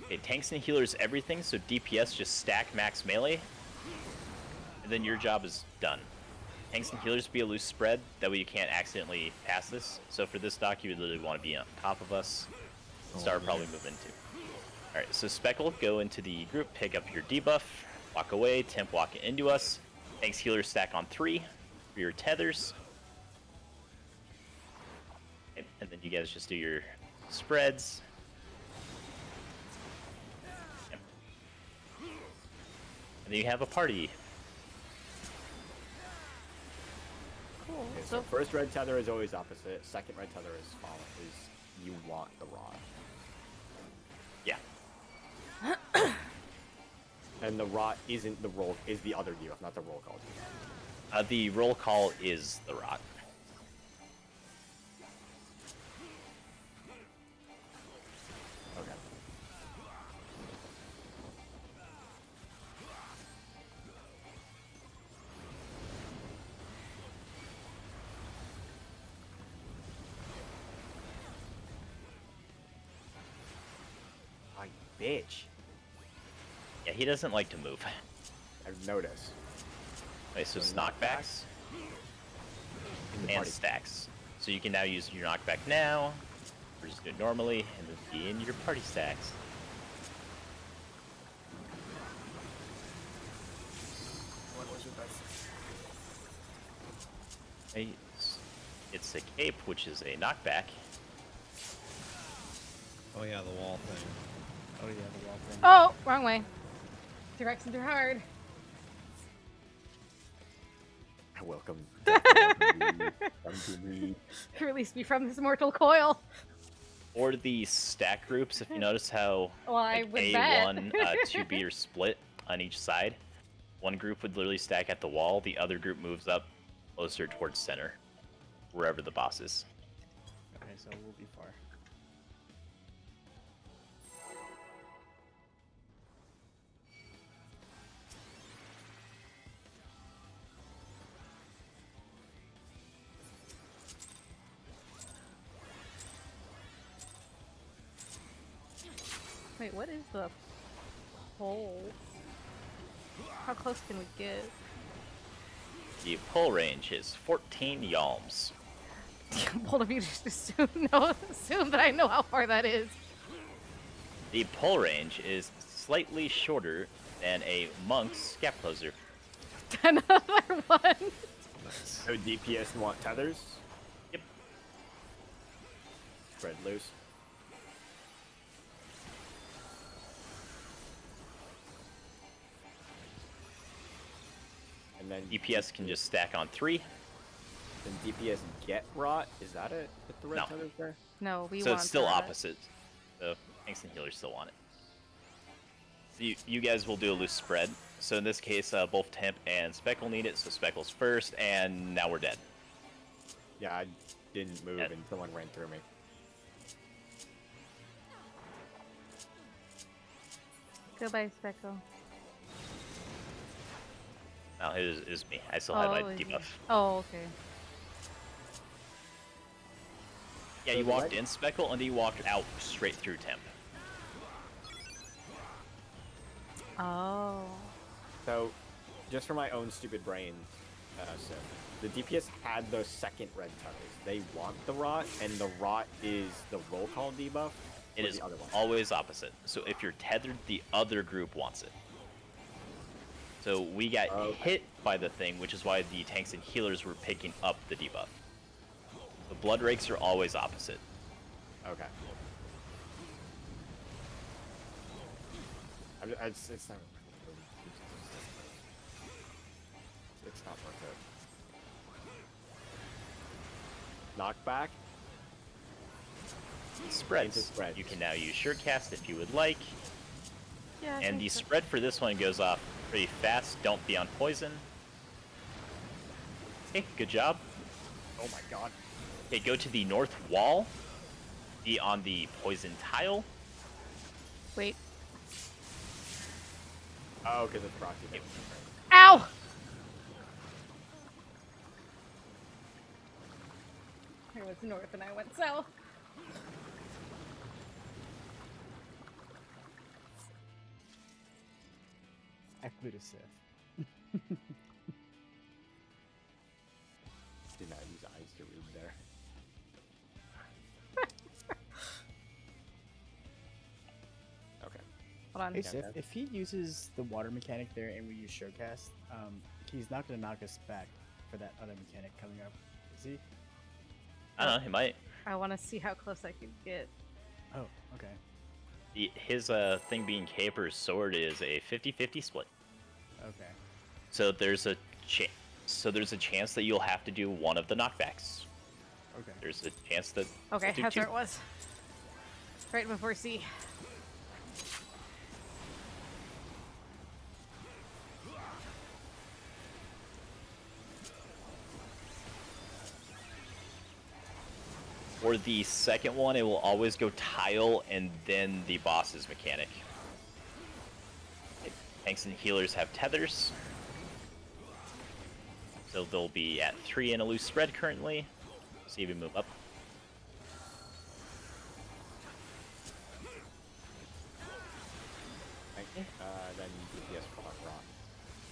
Okay, tanks and healers everything, so DPS just stack max melee. And then your job is done. Tanks and healers be a loose spread, that way you can't accidentally pass this. So for this dock, you would literally want to be on top of us. Star probably move into. Alright, so Speckle, go into the group, pick up your debuff, walk away, temp walk into us. Tanks healers stack on 3 for your tethers. Okay, and then you guys just do your spreads. Okay. And then you have a party. Cool. Okay, So so first red tether is always opposite. Second red tether is follow. Is you want the rod. Yeah. And the rot isn't the roll, is the other debuff, not the roll call debuff. The roll call is the rot. Okay. My bitch. Yeah, he doesn't like to move. I've noticed. Okay, so So knockbacks In the and party. stacks. So you can now use your knockback now, or just do it normally, and then be in your party stacks. What was your best? It's a cape, which is a knockback. Oh yeah, the wall thing. Oh yeah, the wall thing. Oh, wrong way. Directions are hard. Welcome. Welcome to me. Release me from this mortal coil. Or the stack groups, if you notice how Well, I like, would A1, bet. 2B are split on each side. One group would literally stack at the wall, the other group moves up closer towards center, wherever the boss is. Okay, so we'll be far. Wait, what is the pole? How close can we get? The pull range is 14 yalms. Bold of you just assume that I know how far that is. The pull range is slightly shorter than a monk's gap closer. Another one. Nice. So DPS want tethers? Yep. Spread loose. And then DPS can just stack on 3, Then DPS get rot? Is that it? With the red No. tethers there? No, we so want it's still that. opposite. So tanks and healers still want it. So you guys will do a loose spread. So in this case, both Temp and Speckle need it, so Speckle's first, and now we're dead. Yeah, I didn't move Yeah. and someone ran through me. Goodbye, Speckle. Now it is me. I still have my is debuff. it? Oh, okay. Yeah, So you the walked red- in Speckle, and then you walked out straight through Temp. Oh. So, just for my own stupid brain, so the DPS had those second red tethers. They want the rot, and the rot is the roll call debuff. It or is the other one. always opposite. So if you're tethered, the other group wants it. So we got Okay. hit by the thing, which is why the tanks and healers were picking up the debuff. The blood rakes are always opposite. Okay. It's not. It's not worth it. Knockback. Spreads. Into spreads. You can now use Surecast if you would like. Yeah. I And think the so. spread for this one goes off pretty fast. Don't be on poison. Okay, good job. Oh my god. Okay, go to the north wall. Be on the poison tile. Wait. Oh, because it's proxy. damage. Ow! I was north and I went south. I flew to Sith. Did not use eyes to read there. Okay. Hold on. Hey Sith, if he uses the water mechanic there and we use Showcast, he's not gonna knock us back for that other mechanic coming up, is he? I don't know, he might. I want to see how close I could get. Oh, okay. His thing being Caper's sword is a 50-50 split. Okay. So there's a chance that you'll have to do one of the knockbacks. Okay. There's a chance that Okay, do that's two. where it was. Right before C. For the second one, it will always go tile and then the boss's mechanic. Okay, tanks and healers have tethers. So they'll be at 3 in a loose spread currently. See if we move up. Then DPS rock.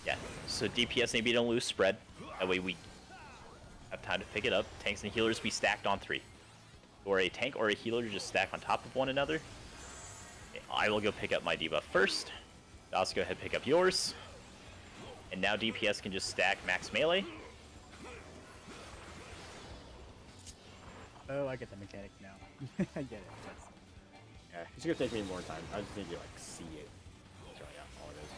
Yeah, so DPS need to be in a loose spread. That way we have time to pick it up. Tanks and healers be stacked on 3. Or a tank or a healer just stack on top of one another. Okay, I will go pick up my debuff first. I'll go ahead and pick up yours. And now DPS can just stack max melee. Oh, I get the mechanic now. I get it. Yeah, it's gonna take me more time. I just need to like see it. So yeah, all it is.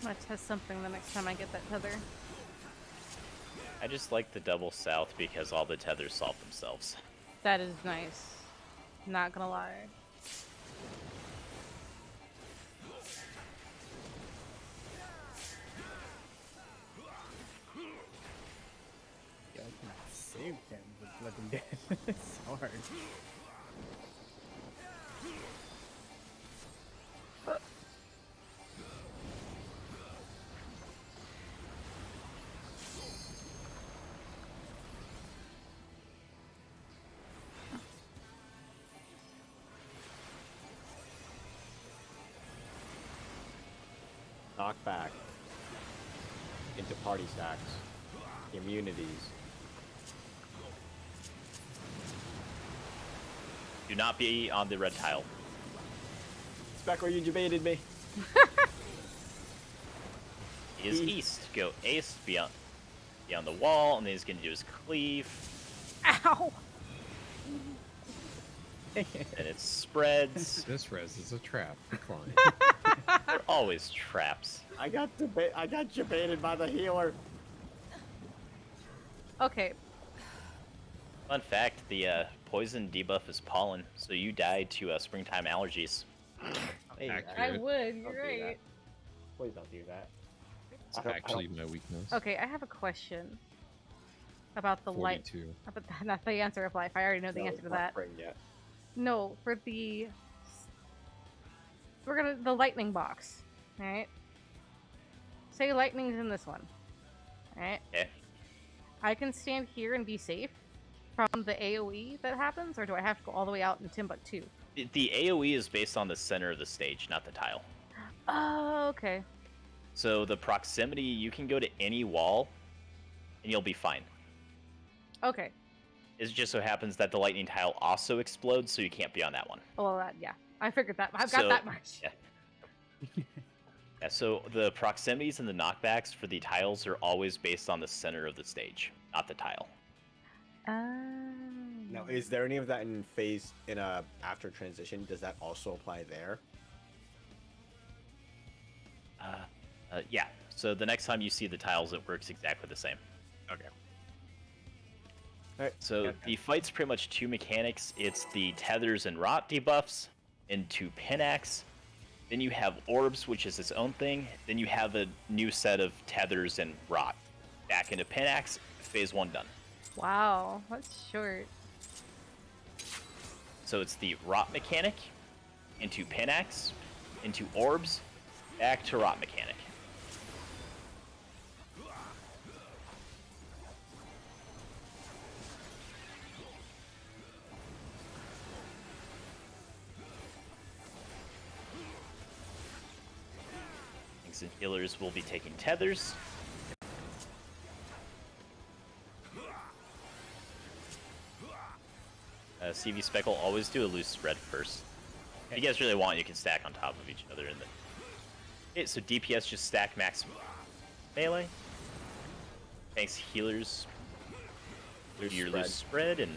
I'm gonna test something the next time I get that tether. I just like the double south because all the tethers solve themselves. That is nice. Not gonna lie. Yeah, I can save him with Living Dead. It's hard. Knockback. Into party stacks. Immunities. Do not be on the red tile. It's back where you debated me. He is east. Go ace, be on the wall, and then he's gonna do his cleave. Ow! And it spreads. This res is a trap. Decline. They're always traps. I got debated by the healer. Okay. Fun fact, the poison debuff is pollen, so you died to springtime allergies. Hey, Accurate. I would, Don't you're do right. that. Please don't do that. It's I don't- actually my weakness. Okay, I have a question. About the light. 42. But not the answer of life. I already know the No, answer it's to not that. spring yet. No, for the... the lightning box. Alright? Say lightning's in this one. Alright? Okay. I can stand here and be safe from the AoE that happens, or do I have to go all the way out in Timbuktu? The AoE is based on the center of the stage, not the tile. Oh, okay. So the proximity, you can go to any wall, and you'll be fine. Okay. It just so happens that the lightning tile also explodes, so you can't be on that one. Well, yeah. I figured that. I've got So- that much. Yeah. Yeah, so the proximities and the knockbacks for the tiles are always based on the center of the stage, not the tile. Now, is there any of that in after transition? Does that also apply there? Yeah. So the next time you see the tiles, it works exactly the same. Okay. All right. So the fight's pretty much two mechanics. It's the tethers and rot debuffs into Pinax. Then you have orbs, which is its own thing. Then you have a new set of tethers and rot. Back into Pinax, phase 1 done. Wow, that's short. So it's the rot mechanic into Pinax, into orbs, back to rot mechanic. Tanks and healers will be taking tethers. CV Spec will always do a loose spread first. If you guys really want, you can stack on top of each other. Okay, so DPS just stack max melee. Thanks healers do your loose spread and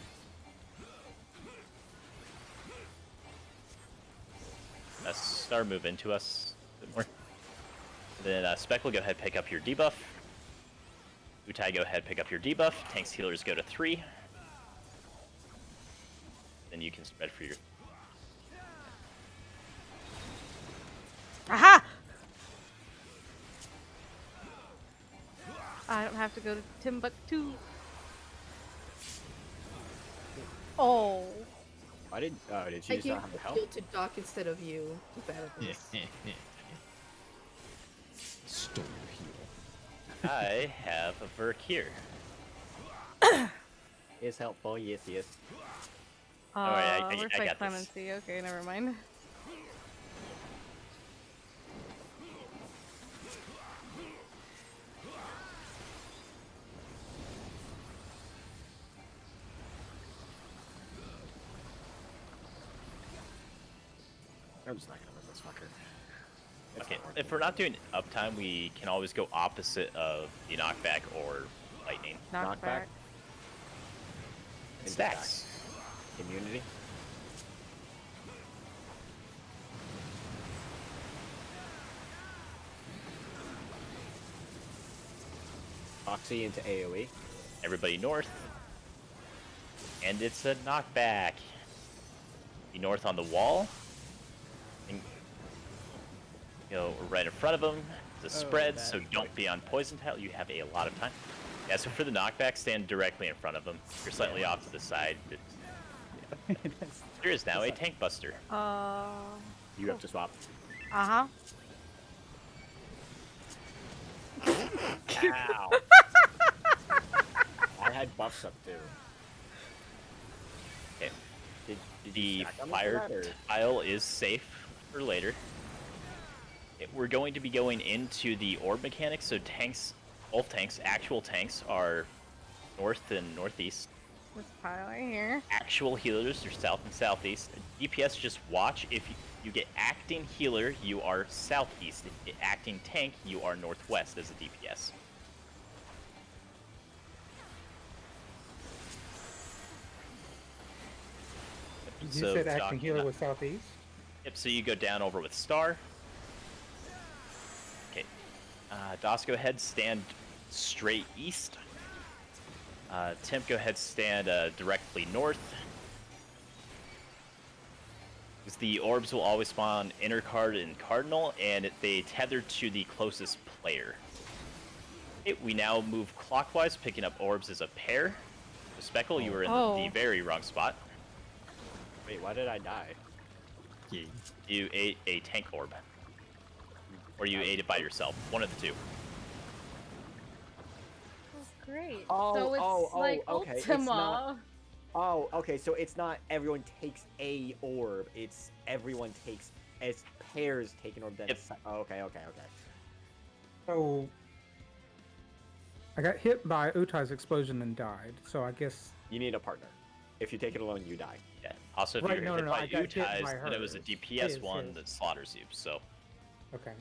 Star move into us a bit more. Then Spec will go ahead pick up your debuff. Utai go ahead pick up your debuff. Tanks healers go to 3. Then you can spread for your. Aha! I don't have to go to Timbuktu. Oh. Did she I just gave not have the the health? shield to Doc instead of you. Bad at this. Stole your heal. I have a Verk here. Is helpful, yes. Alright, I Looks got like this. clemency. Okay, never mind. I'm just not gonna win this fucker. Okay, if we're not doing uptime, we can always go opposite of the knockback or lightning. Knockback. It stacks. Immunity. Oxy into AoE. Everybody north. And it's a knockback. Be north on the wall. And go right in front of them. It's a spread, so don't be on poison tile. You have a lot of time. Yeah, so for the knockback, stand directly in front of them. You're slightly off to the side. There is now a tank buster. You have to swap. Uh-huh. Ow. I had buffs up too. Okay. Did The you stack on fire that, or- tile is safe for later. We're going to be going into the orb mechanics, so tanks, both tanks, actual tanks, are north and northeast. This pile right here. Actual healers are south and southeast. DPS, just watch. If you get acting healer, you are southeast. If you get acting tank, you are northwest as a DPS. You So, said Doc, acting healer was southeast? Yep, so you go down over with Star. Okay. DOS, go ahead, stand straight east. Temp, go ahead, stand directly north. Because the orbs will always spawn inner card and cardinal, and they tether to the closest player. Okay, we now move clockwise, picking up orbs as a pair. So Speckle, you were in the very wrong spot. Wait, why did I die? Yeah. You ate a tank orb. Or you ate it by yourself. One of the two. Oh, great. Oh, so it's like okay. It's Ultima. not- Oh, okay. So it's not everyone takes a orb. It's everyone takes as pairs take an orb. Then Yep. oh, okay. So I got hit by Utai's explosion and died. So I guess You need a partner. If you take it alone, you die. Yeah. Also, if Right, you're no, hit no, by I got hit Utais, by then it was a hers. DPS His, one his. that slaughters you. So Okay.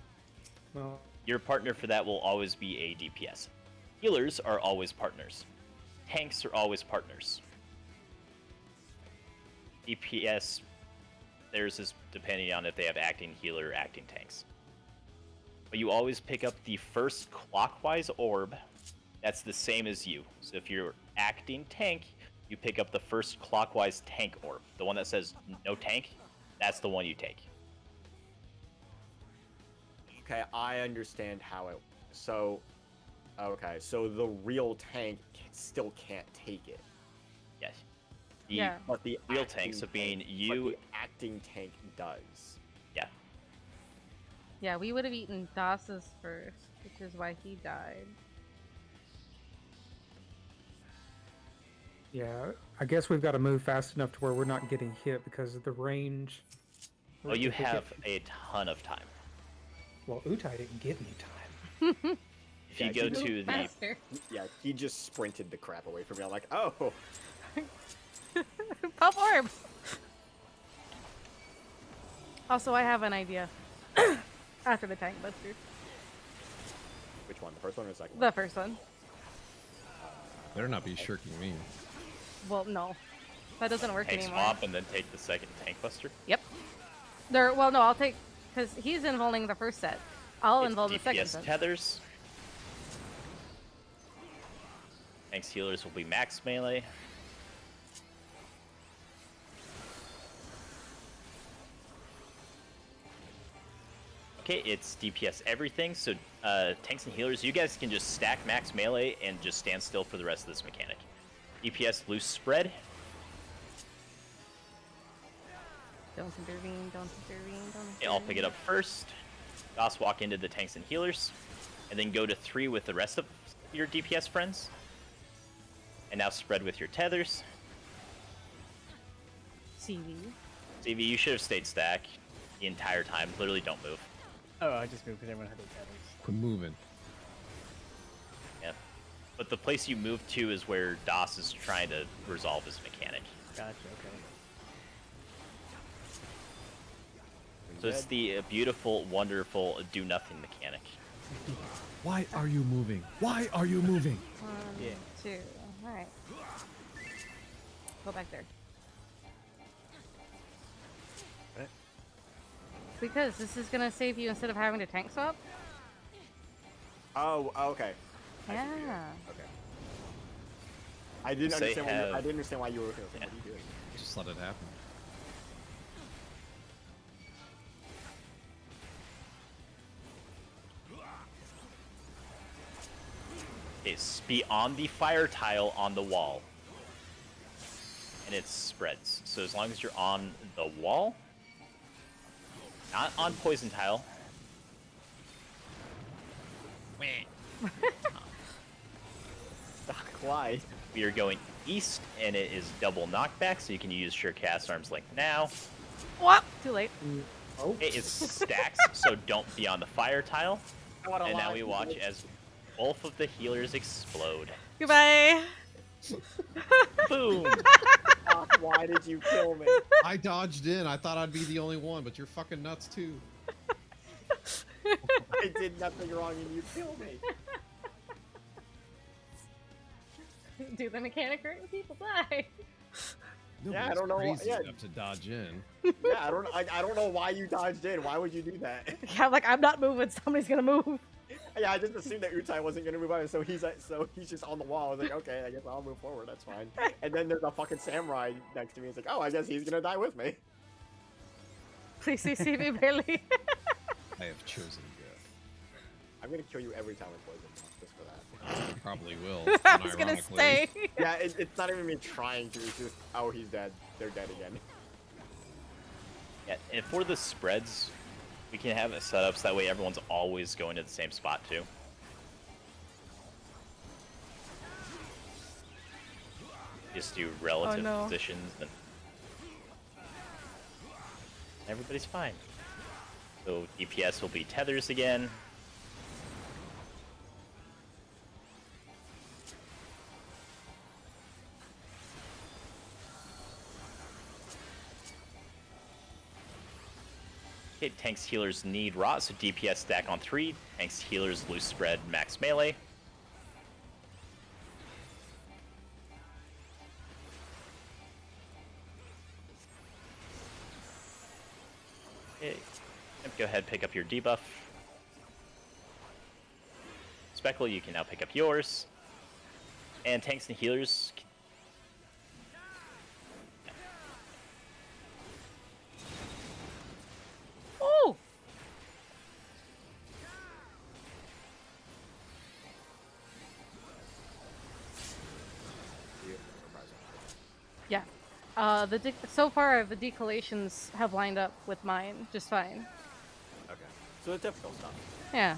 Well, your partner for that will always be a DPS. Healers are always partners. Tanks are always partners. DPS, theirs is depending on if they have acting healer or acting tanks. But you always pick up the first clockwise orb. That's the same as you. So if you're acting tank, you pick up the first clockwise tank orb. The one that says no tank, that's the one you take. Okay, I understand how it. So, okay, so the real tank still can't take it. Yes. Yeah. But the real acting tank, so being but you. the acting tank does. Yeah. Yeah, we would have eaten Das's first, which is why he died. yeah, I guess we've got to move fast enough to where we're not getting hit because of the range. Oh, you If we get- have a ton of time. Well, Utai didn't give me time. If you Yeah, go you to the Faster. Yeah, he just sprinted the crap away from me. I'm like, oh, Pop orb! Also, I have an idea. After the tank buster. which one? The first one or the second The one? first one. Better not be shirking me. Well, no. That doesn't work tank anymore. swap and then take the second tank buster. Yep. Well, no, I'll take... Because he's involving the first set. I'll It's involve the second DPS set. tethers. Tanks healers will be max melee. Okay, it's DPS everything, so tanks and healers, you guys can just stack max melee and just stand still for the rest of this mechanic. DPS loose spread. Don't intervene, don't intervene, don't intervene. Okay, I'll pick it up first. DOS walk into the tanks and healers, and then go to 3 with the rest of your DPS friends. And now spread with your tethers. CV. CV, you should have stayed stack the entire time. Literally don't move. Oh, I just moved because everyone had their tethers. Quit moving. Yeah. But the place you move to is where DOS is trying to resolve his mechanic. Gotcha, okay. So it's the beautiful, wonderful, do-nothing mechanic. Why are you moving? Why are you moving? 1, Yeah. 2. Alright. Go back there. What? Because this is gonna save you instead of having to tank swap. Oh, okay. I see what you're doing. Yeah. Okay. I didn't Say understand. have- I didn't understand why you were. What are you doing? Just let it happen. It's beyond the fire tile on the wall. And it spreads. So as long as you're on the wall, not on poison tile. Why? We are going east, and it is double knockback, so you can use sure cast arm's length now. What? Too late. Oh, It is stacks, so don't be on the fire tile. And now we watch as both of the healers explode. Goodbye. Boom! Why did you kill me? I dodged in. I thought I'd be the only one, but you're fucking nuts too. I did nothing wrong and you killed me. Do the mechanic right when people die. Yeah, I Nobody's don't know. Crazy Yeah, enough to dodge in. yeah. I don't know why you dodged in. Why would you do that? Yeah, like I'm not moving. Somebody's gonna move. Yeah, I just assumed that Utai wasn't gonna move on, so he's just on the wall. I was like, okay, I guess I'll move forward. That's fine. And then there's a fucking samurai next to me. It's like, oh, I guess he's gonna die with me. Please see me barely. I have chosen death. I'm gonna kill you every time I poison you, just for that. You probably will. I was gonna unironically. stay. Yeah, it's not even me trying to. It's just, oh, he's dead. They're dead again. Yeah, and for the spreads, we can have it set up so that way everyone's always going to the same spot too. Just do relative no. positions and everybody's fine. So DPS will be tethers again. Okay, tanks healers need rot, so DPS stack on 3. Tanks healers loose spread max melee. Okay, go ahead, pick up your debuff. Speckle, you can now pick up yours. And tanks and healers. Ooh! Yeah. So far the decollations have lined up with mine just fine. Okay. So the typical stuff. Yeah.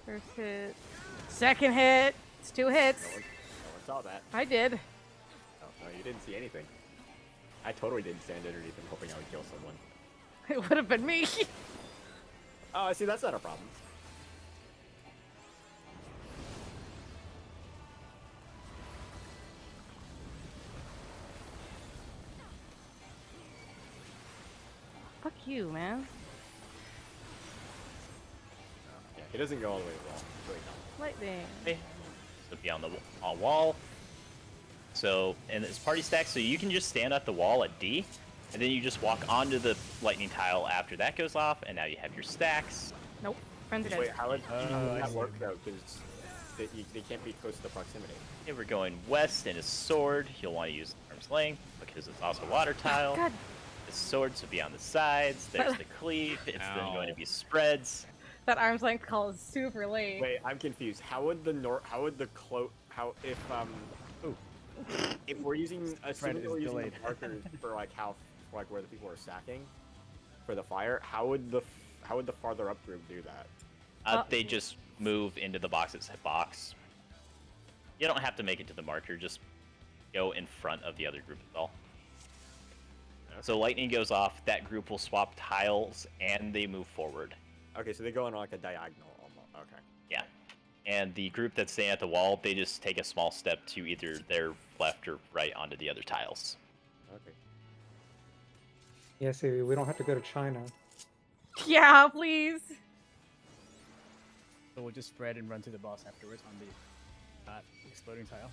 First hit. Second hit. It's 2 hits. No one saw that. I did. Oh, no, you didn't see anything. I totally didn't stand underneath him hoping I would kill someone. It would have been me. Oh, I see. That's not a problem. Fuck you, man. Yeah, he doesn't go all the way to the wall. He's really dumb. Lightning. Okay. So be on the wall. So, and it's party stack, so you can just stand at the wall at D, and then you just walk onto the lightning tile after that goes off, and now you have your stacks. Nope. Friends are dead. Wait, how would I that see. work though? Because they can't be close to the proximity. Okay, we're going west, and his sword, you'll want to use arm's length, because it's also water tile. God. The swords will be on the sides, there's the cleave, it's then going to be spreads. That arm's length call is super late. Wait, I'm confused. How would the cloak? How if if we're using assuming is we're using delayed. the markers for like how like where the people are stacking for the fire, how would the farther up group do that? They just move into the box that says box. You don't have to make it to the marker, just go in front of the other group as well. So lightning goes off, that group will swap tiles, and they move forward. Okay, so they go on like a diagonal almost. Okay. Yeah. And the group that's staying at the wall, they just take a small step to either their left or right onto the other tiles. Okay. Yeah, see, we don't have to go to China. Yeah, please. So we'll just spread and run to the boss afterwards on the exploding tile.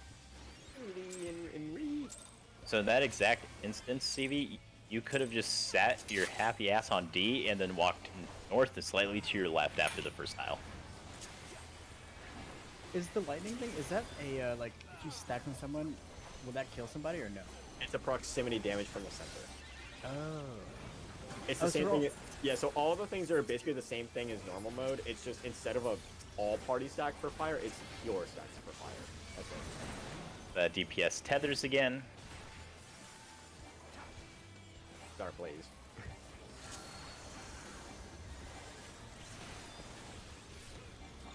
So in that exact instance, CV, you could have just sat your happy ass on D and then walked north and slightly to your left after the first tile. Is the lightning thing, is that a, like, if you stack on someone, will that kill somebody or no? It's a proximity damage from the center. Oh. It's the Oh, so same we're all- thing. Yeah, so all the things are basically the same thing as normal mode. It's just instead of a all party stack for fire, it's your stacks for fire. That's it. The DPS tethers again. Dark Blaze.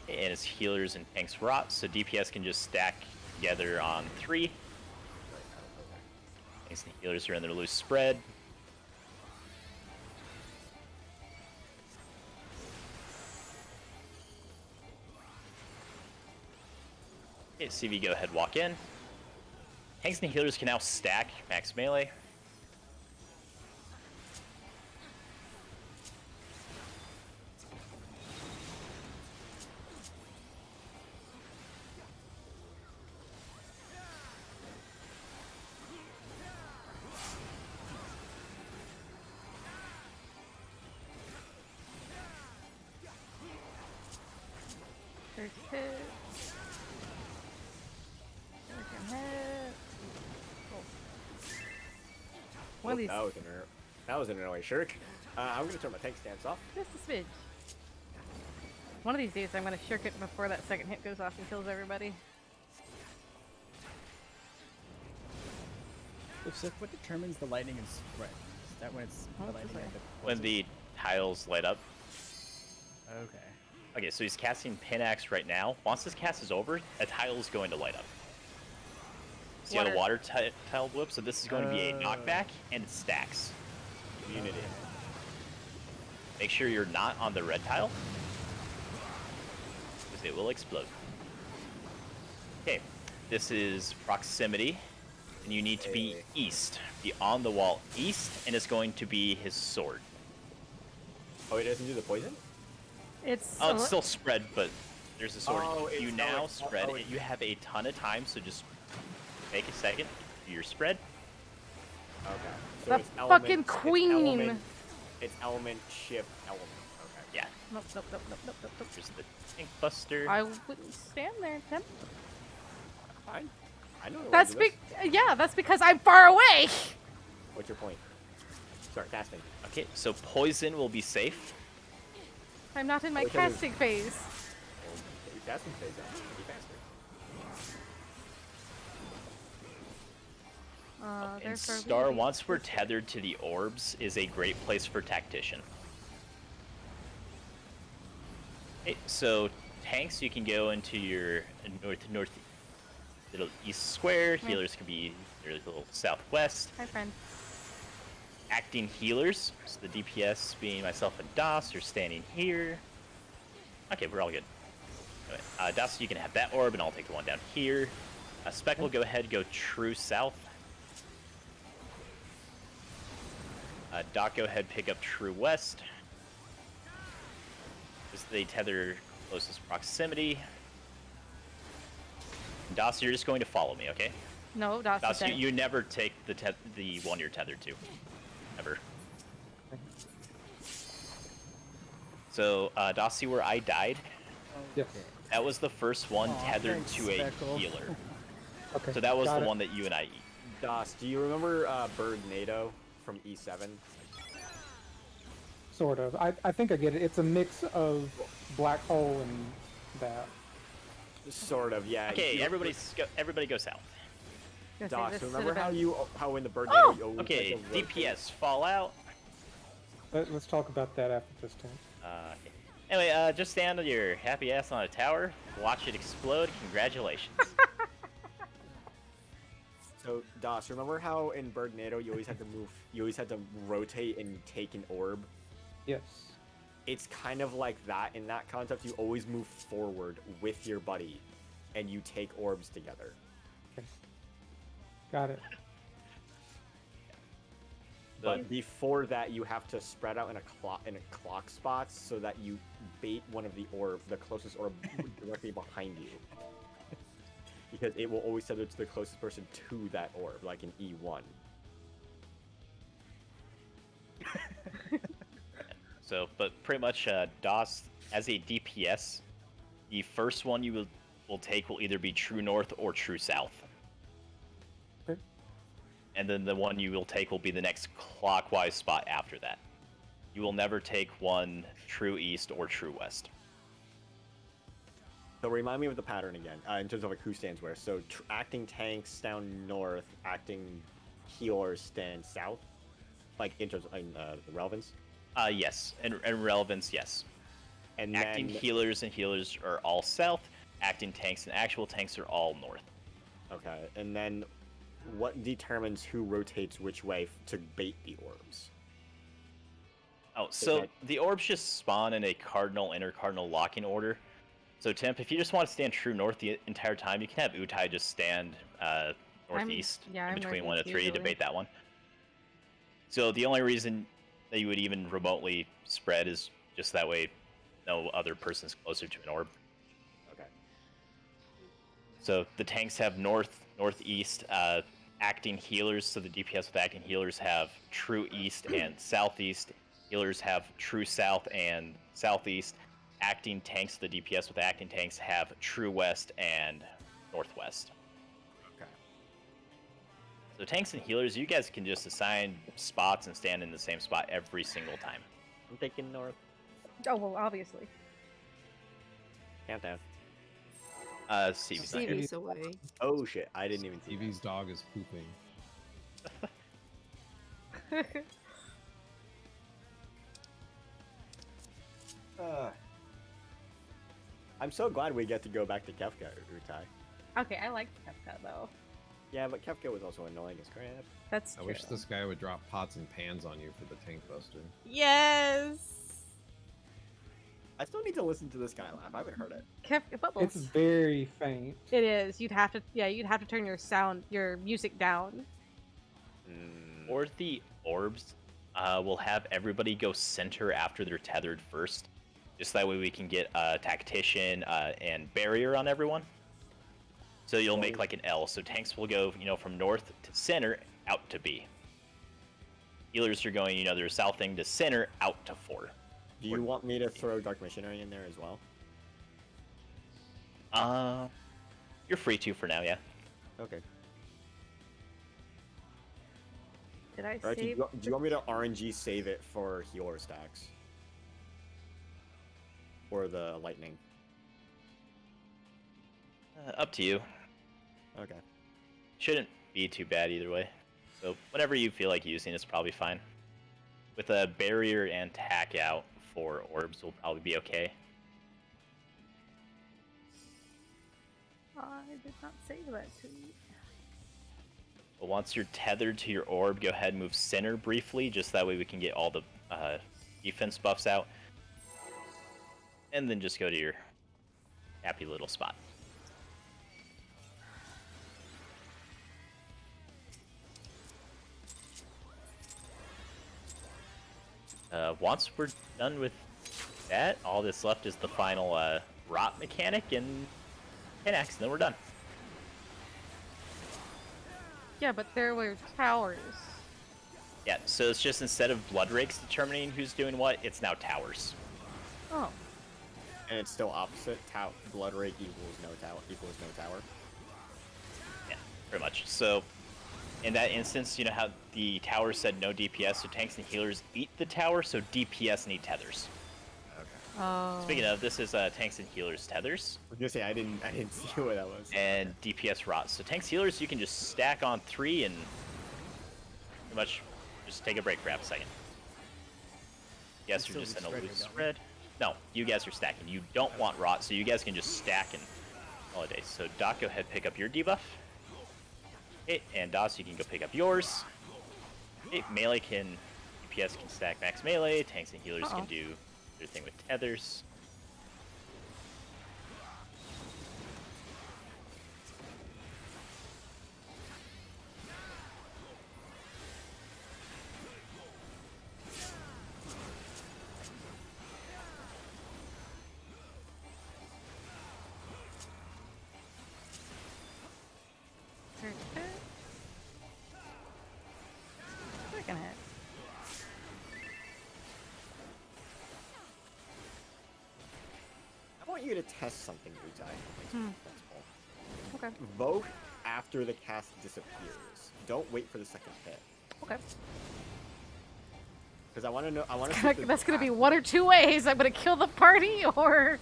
And his healers and tanks rot, so DPS can just stack together on 3. Tanks and healers are in their loose spread. Okay, CV, go ahead, walk in. Tanks and healers can now stack max melee. First hit. Second hit. Oh. One of these. That was an early shirk. I'm gonna turn my tank stance off. Just a smidge. One of these days, I'm gonna shirk it before that second hit goes off and kills everybody. So what determines the lightning and spread? Is that when it's Oh, the it's lightning? this and way. When the tiles light up. Okay. Okay, so he's casting Pinaxe right now. Once this cast is over, a tile is going to light up. See how the water tile blew up? So this is going to be a knockback, and it stacks. Unity. Make sure you're not on the red tile, because it will explode. Okay, this is proximity, and you need to be east. Be on the wall east, and it's going to be his sword. Oh, it doesn't do the poison? It's Oh, it's still spread, but there's a sword. Oh, You it's- now oh, it's- spread, oh, and you have a ton of time, so just take a second. Do your spread. Okay. So The it's fucking it's queen. It's element, shift, element. Okay. Yeah. Nope, nope, nope, nope, nope, nope, nope. Here's the tank buster. I wouldn't stand there, Tim. Fine. I know. That's yeah, that's because I'm far away. What's your point? Start casting. Okay, so poison will be safe. I'm not in my Oh, it's only- casting phase. Well, get your casting phase out. Be faster. And Therefore we Star, will be- once we're tethered to the orbs, is a great place for tactician. Okay, so tanks, you can go into your north little east square. Yeah. Healers can be your little southwest. Hi, friend. Acting healers, so the DPS being myself and Das, are standing here. Okay, we're all good. Anyway, Das, you can have that orb, and I'll take the one down here. Spec will go ahead, go true south. Doc, go ahead, pick up true west. This is the tether closest proximity. Das, you're just going to follow me, okay? No, that's Das, okay. you never take the one you're tethered to. Ever. So, Das, see where I died? Yes. That was the first one Aw, tethered thanks, to a Speckle. healer. Okay. So that was got the it. one that you and I eat. Das, do you remember Bird NATO from E7? Sort of. I think I get it. It's a mix of black hole and that. Sort of, yeah. Okay, You- everybody go south. Gonna say Das, this remember should've how in the Bird Oh! NATO you always Okay, had to rotate- DPS Fallout. Let's talk about that after this turn. Okay. Anyway, just stand on your happy ass on a tower, watch it explode. Congratulations. So, Das, remember how in Bird NATO you always had to move, you always had to rotate and take an orb? Yes. It's kind of like that. In that concept, you always move forward with your buddy, and you take orbs together. Got it. But before that, you have to spread out in a clock spots so that you bait one of the closest orb directly behind you, because it will always tether to the closest person to that orb, like in E1. So, but pretty much, DOS, as a DPS, the first one you will take will either be true north or true south. Okay. And then the one you will take will be the next clockwise spot after that. You will never take one true east or true west. So remind me of the pattern again, in terms of like who stands where. So acting tanks stand north, acting healers stand south, like in terms of the relevance. Yes, and relevance, yes. And Acting then, healers and healers are all south. Acting tanks and actual tanks are all north. okay, and then what determines who rotates which way to bait the orbs? Oh, so that- the orbs just spawn in a cardinal intercardinal locking order. So Temp, if you just want to stand true north the entire time, you can have Utai just stand northeast yeah, in I'm between 1 and northeast 3 to usually. bait that one. So the only reason that you would even remotely spread is just that way no other person's closer to an orb. Okay. So the tanks have north, northeast, acting healers. So the DPS with acting healers have true east and southeast. Healers have true south and southeast. Acting tanks, the DPS with acting tanks have true west and northwest. Okay. So tanks and healers, you guys can just assign spots and stand in the same spot every single time. I'm taking north. Oh, well, obviously. Countdown. CV's not here. Stevie's away. Oh shit! I didn't even see. Evie's dog is pooping. I'm so glad we get to go back to Kefka, Utai. Okay, I like Kefka though. Yeah, but Kefka was also annoying as crap. That's I true. wish this guy would drop pots and pans on you for the tank buster. Yes. I still need to listen to this guy laugh. I haven't heard it. Bubbles. It's very faint. It is. You'd have to. Yeah, you'd have to turn your music down. Or the orbs, we'll have everybody go center after they're tethered first. Just that way we can get tactician and barrier on everyone. So you'll make like an L. So tanks will go, from north to center out to B. Healers are going, their south thing to center out to 4. Do you want me to throw Dark Missionary in there as well? You're free to for now, yeah. Okay. Did I Or actually, save? do you want me to RNG save it for healer stacks? Or the lightning? Up to you. Okay. Shouldn't be too bad either way. So whatever you feel like using is probably fine. With a barrier and tack out for orbs will probably be okay. I did not save that tweet. But once you're tethered to your orb, go ahead and move center briefly, just that way we can get all the defense buffs out. And then just go to your happy little spot. Once we're done with that, all that's left is the final rot mechanic and 10x, and then we're done. Yeah, but there were towers. Yeah, so it's just instead of blood rakes determining who's doing what, it's now towers. Oh. And it's still opposite. Blood rake equals no tower. Yeah, pretty much. So in that instance, you know how the tower said no DPS, so tanks and healers eat the tower, so DPS need tethers. Okay. Oh. Speaking of, this is tanks and healers tethers. I was gonna say I didn't see what that was. And DPS rots. So tanks healers, you can just stack on 3 and pretty much just take a break for half a second. Yes, you're just in a loose spread. No, you guys are stacking. You don't want rot, so you guys can just stack and call it a day. So Doc, go ahead pick up your debuff. Okay, and DOS, you can go pick up yours. Okay, melee DPS can stack max melee. Tanks and healers can do their thing with tethers. Second hit. I want you to test something, Utai. Okay. Vote after the cast disappears. Don't wait for the second hit. Okay. Because I want to know. I want to. That's gonna be one or two ways. I'm gonna kill the party, or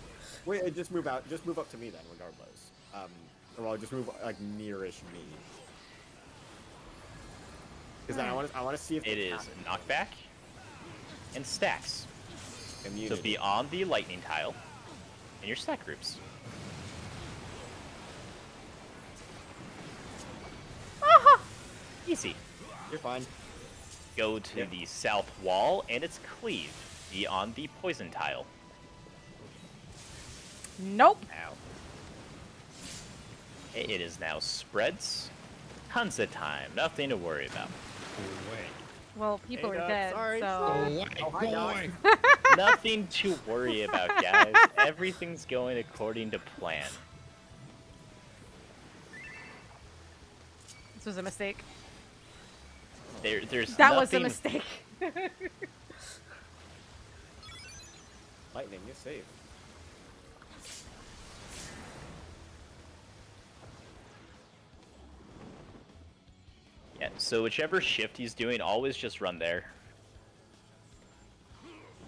wait. Just move out. Just move up to me then, regardless. Well, just move like nearish me. Because then I want to see if it is knockback and stacks. Immunity. So be on the lightning tile in your stack groups. Easy. You're fine. Go to the south wall and it's cleave. Be on the poison tile. nope. Now. It is now spreads. Tons of time. Nothing to worry about. Well, people Hey, are Doc, dead, sorry. so Nothing to worry about, guys. Everything's going according to plan. this was a mistake. There's That nothing... was a mistake. Lightning, you're safe. Yeah, so whichever shift he's doing, always just run there.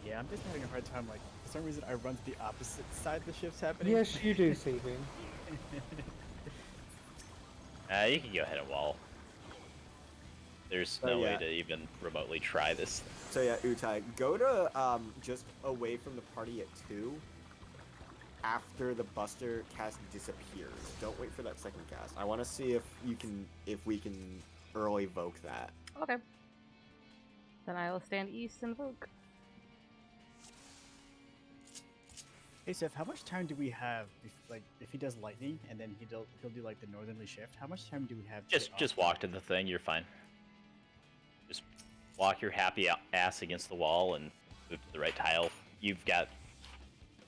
Yeah, I'm just having a hard time. Like, for some reason, I run to the opposite side the shift's happening. Yes, you do, Saving. You can go ahead and wall. There's no way to even remotely try this. So yeah, Utai, go to just away from the party at 2. After the Buster cast disappears. Don't wait for that second cast. I want to see if we can early voke that. Okay. Then I will stand east and invoke. Hey, Seth, how much time do we have? If he does lightning and then he'll do like the northerly shift. How much time do we have? To Just walk to the thing. You're fine. Just walk your happy ass against the wall and move to the right tile. You've got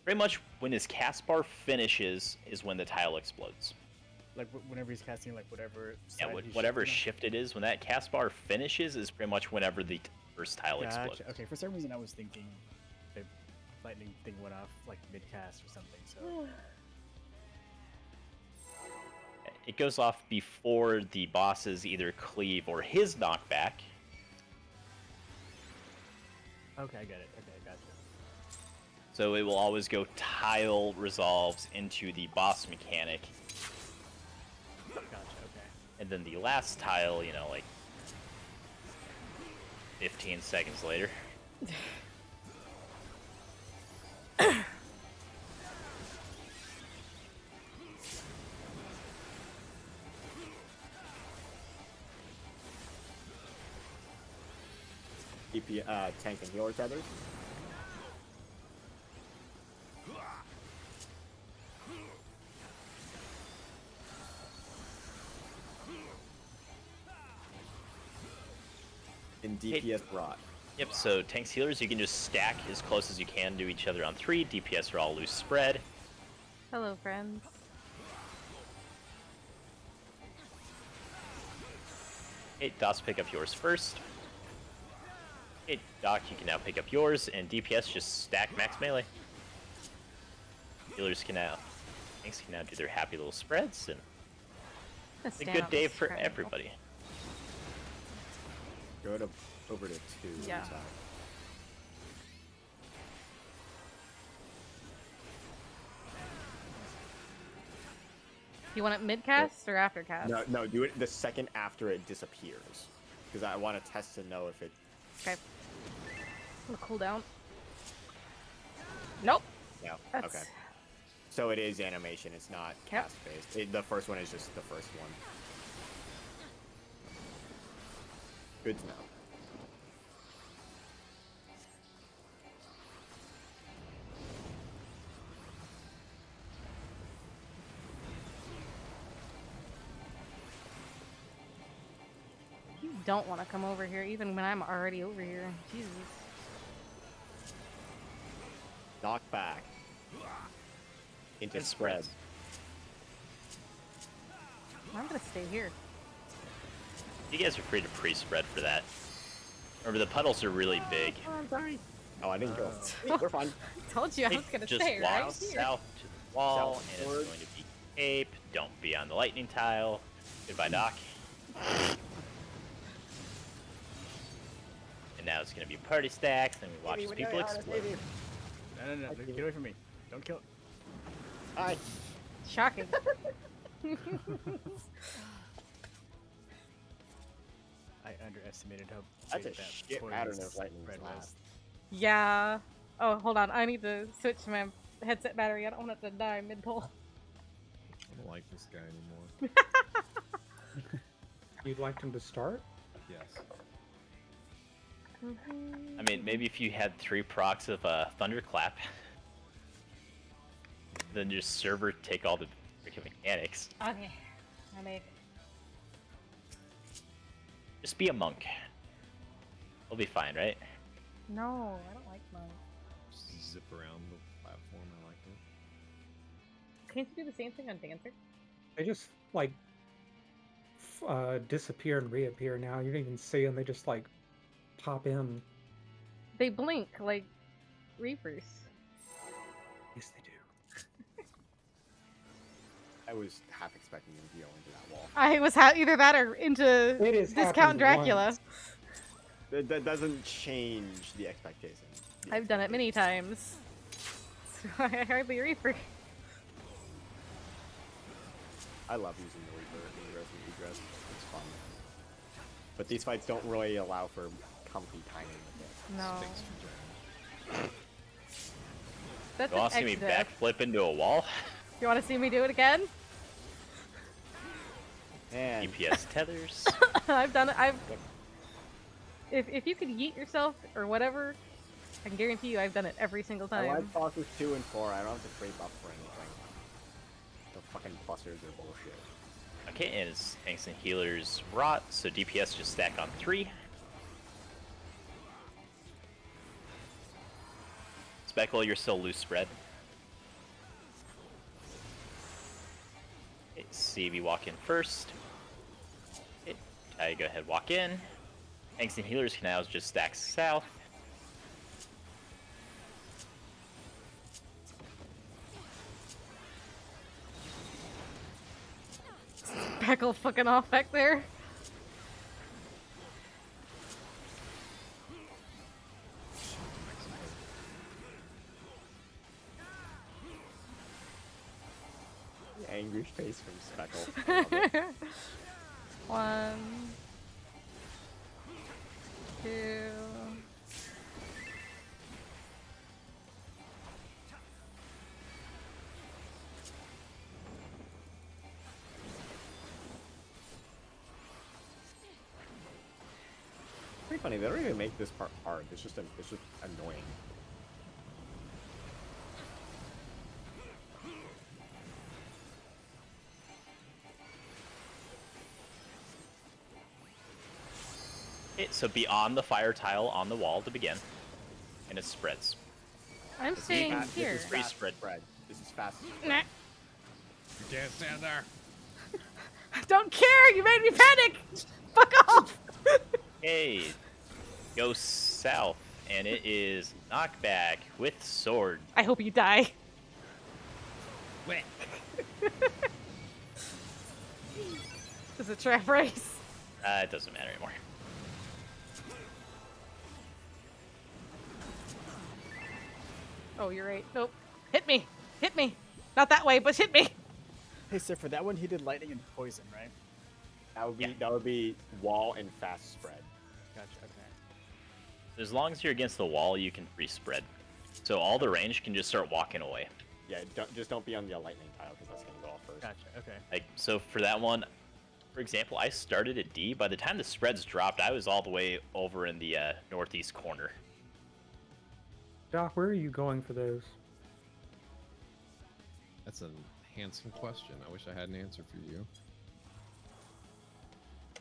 pretty much when his cast bar finishes is when the tile explodes. Like whenever he's casting, like whatever. Yeah, side he's whatever shifting shift it is, when that cast bar finishes is pretty much whenever the first tile on. explodes. Gotcha. Okay, for some reason I was thinking the lightning thing went off like mid cast or something. So. It goes off before the boss's either cleave or his knockback. Okay, I get it. Okay, gotcha. So it will always go tile resolves into the boss mechanic. Gotcha. Okay. And then the last tile, you know, like 15 seconds later. Tank and healer tethers. And DPS brought. Yep, so tanks healers, you can just stack as close as you can to each other on 3. DPS are all loose spread. Hello, friends. Hey, DOS, pick up yours first. Hey, Doc, you can now pick up yours, and DPS just stack max melee. Healers can now, tanks can now do their happy little spreads, and it's a good day for everybody. Go to over to 2. Yeah. Inside. You want it mid cast or after cast? No, do it the second after it disappears, because I want to test to know if it. Okay. Cool down. Nope. No. That's... Okay. So it is animation. It's not cast based. The first one is just the first one. Good to know. You don't want to come over here, even when I'm already over here. Jesus. Knock back. Into spread. I'm gonna stay here. You guys are free to pre-spread for that. Remember, the puddles are really big. Oh, I'm sorry. Oh, I didn't go. We're fine. I told you I was gonna Just stay walk right here. south to the wall, and Southward. it's going to be cape. Don't be on the lightning tile. Goodbye, Doc. And now it's going to be party stacks, and we watch as people explode. No, get away from me. Don't kill. Hi. Shocking. I underestimated how That's big a that shit poison pattern of lightning spread blast. was. Yeah. Oh, hold on. I need to switch my headset battery. I don't want it to die mid-pull. I don't like this guy anymore. You'd like him to start? Yes. I mean, maybe if you had 3 procs of Thunderclap, then your server take all the freaking mechanics. Okay. I make. Just be a monk. We'll be fine, right? No, I don't like mine. Just zip around the platform. I like it. Can't you do the same thing on Dancer? They just like disappear and reappear now. You don't even see them. They just like pop in. They blink like Reapers. Yes, they do. I was half expecting you to go into that wall. I was either that or into It is Discount happened Dracula. once. That doesn't change the expectation. I've done it many times. So I hardly Reaper. I love using the Reaper ingress and egress. It's fun. But these fights don't really allow for comfy timing with it. No. Sphinx Vagina. That's You an want to see me exit. backflip into a wall? You want to see me do it again? And DPS tethers. I've done it. If you could yeet yourself or whatever, I can guarantee you I've done it every single I time. like bosses 2 and 4. I don't have to trade up for anything. The fucking busters are bullshit. Okay, and it's tanks and healers rot, so DPS just stack on 3. Speckle, you're still loose spread. Okay, CV walk in first. Okay, Ty, go ahead, walk in. Tanks and healers can now just stack south. Peckle fucking off back there. The angry face from Speckle. I love it. 1, 2. Pretty funny. They don't even make this part hard. It's just annoying. Okay, so be on the fire tile on the wall to begin, and it spreads. I'm staying here. This is Free fast spread. This is fast. Nah. You can't stand there. Don't care! You made me panic! Fuck off! Hey, go south, and it is knockback with sword. I hope you die. Wait. Is it trap race? It doesn't matter anymore. Oh, you're right. Nope. Hit me! Hit me! Not that way, but hit me! Hey, sir, for that one, he did lightning and poison, right? That would be wall and fast spread. Gotcha. Okay. As long as you're against the wall, you can free spread. So all the range can just start walking away. Yeah, don't be on the lightning tile because that's gonna go off first. Gotcha. Okay. Like, so for that one, for example, I started at D. By the time the spreads dropped, I was all the way over in the northeast corner. Doc, where are you going for those? That's a handsome question. I wish I had an answer for you.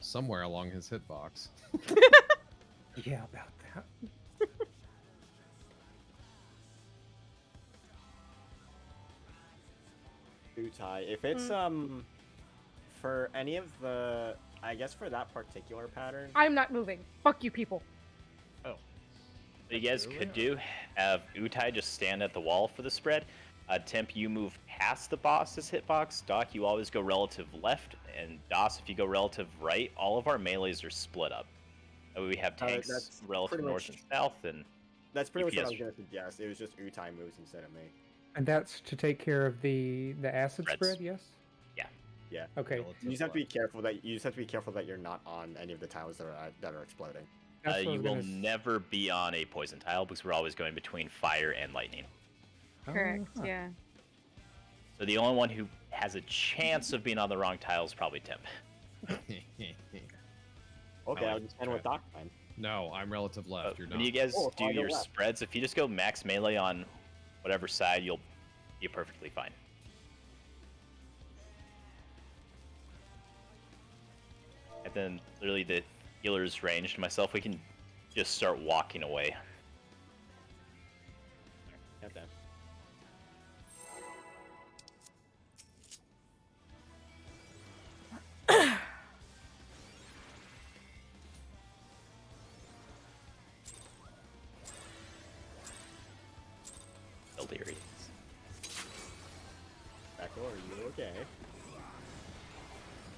Somewhere along his hitbox. Yeah, about that. Utai. If it's for any of the, I guess for that particular pattern. I'm not moving. Fuck you people. What you guys could do, have Utai just stand at the wall for the spread. Temp, you move past the boss's hitbox. Doc, you always go relative left. And DOS, if you go relative right, all of our melees are split up. That way we have tanks that's relative pretty north much- and south, and That's pretty much what I was DPS. gonna suggest. It was just Utai moves instead of me. And that's to take care of the acid Spreads. spread, yes? Yeah. Okay. Relative You just have to be left. careful that you're not on any of the tiles that are exploding. That's what I you was will gonna s- never be on a poison tile because we're always going between fire and lightning. Correct, huh. yeah. So the only one who has a chance of being on the wrong tile is probably Temp. Okay, I I'll like just stand with Doc then. No, I'm relative left. You're When not. you guys Oh, do I go your left. spreads, if you just go max melee on whatever side, you'll be perfectly fine. And then literally the healer's ranged. Myself, we can just start walking away. Count down. Delirious. Echo, are you okay?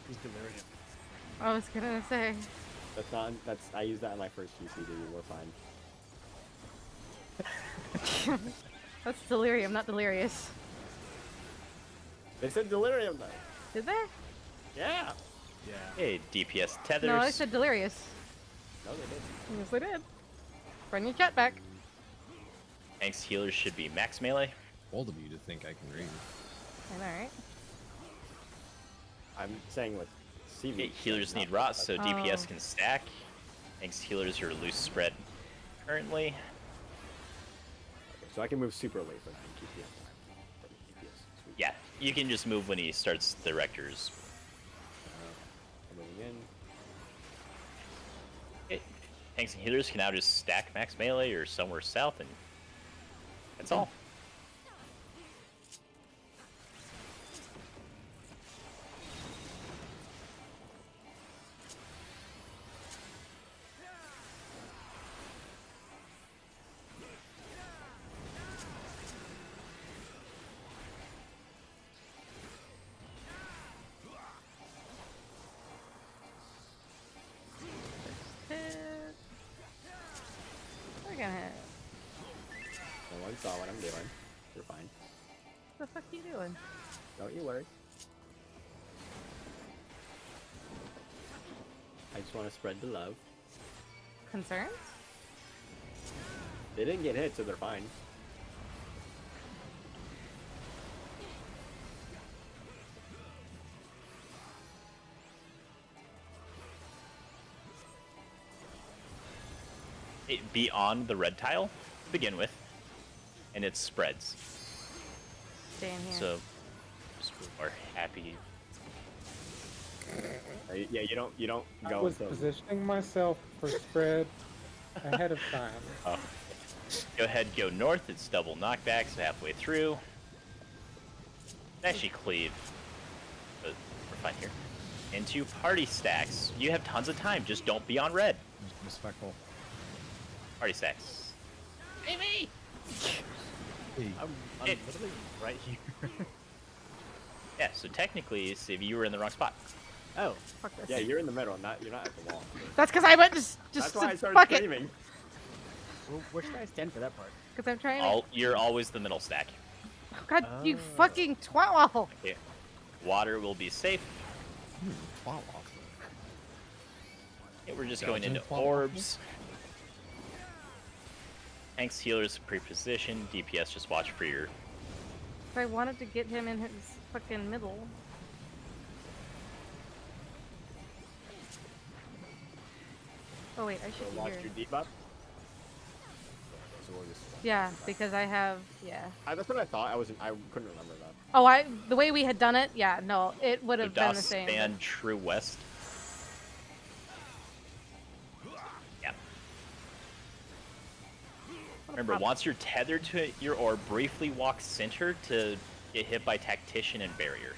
He's delirious. I was gonna say. I used that in my first GCD. We're fine. That's delirium, not delirious. They said delirium though. Did they? Yeah. Yeah. Hey, DPS tethers. No, I said delirious. No, they did. Yes, they did. Run your chat back. Tanks healers should be max melee. Bold of you to think I can read. And alright. I'm saying with CV. Okay, healers need rot, so DPS can stack. Tanks healers are loose spread currently. Okay, so I can move super late for that and keep the DPS. Sweet. Yeah, you can just move when he starts the rectors. I'm moving in. Okay. Tanks and healers can now just stack max melee or somewhere south and That's all. Hit. We're gonna hit. No one saw what I'm doing. You're fine. What the fuck you doing? Don't you worry. I just want to spread the love. Concerns? They didn't get hit, so they're fine. It be on the red tile to begin with, and it spreads. Stay in here. So, just are happy. Yeah, you don't I go was until positioning myself for spread ahead of time. Oh. Go ahead, go north. It's double knockback, so halfway through. Actually, cleave. But we're fine here. Into party stacks. You have tons of time. Just don't be on red. Respectful. Party stacks. Amy! Hey, I'm It- literally right here. Yeah, so technically, Civ, you were in the wrong spot. Oh, Fuck this. yeah, you're in the middle, you're not at the wall. That's because I went just That's why I to started fuck it. screaming. well, where should I stand for that part? Because I'm trying to. You're always the middle stack. Oh, God, you Oh. fucking twat. Okay. Water will be safe. wow, off. Okay, we're just going into Belgian orbs. Tanks, healers, pre-position. DPS, just watch for your... If I wanted to get him in his fucking middle. Oh wait, I So should be watch here. your debuff. So we'll just... Yeah, because I have, yeah. That's what I thought. I couldn't remember that. Oh, the way we had done it, yeah, no, it would So have been the DOS same. span true west. Yeah. Remember, once you're tethered to your orb, briefly walk center to get hit by Tactician and Barrier.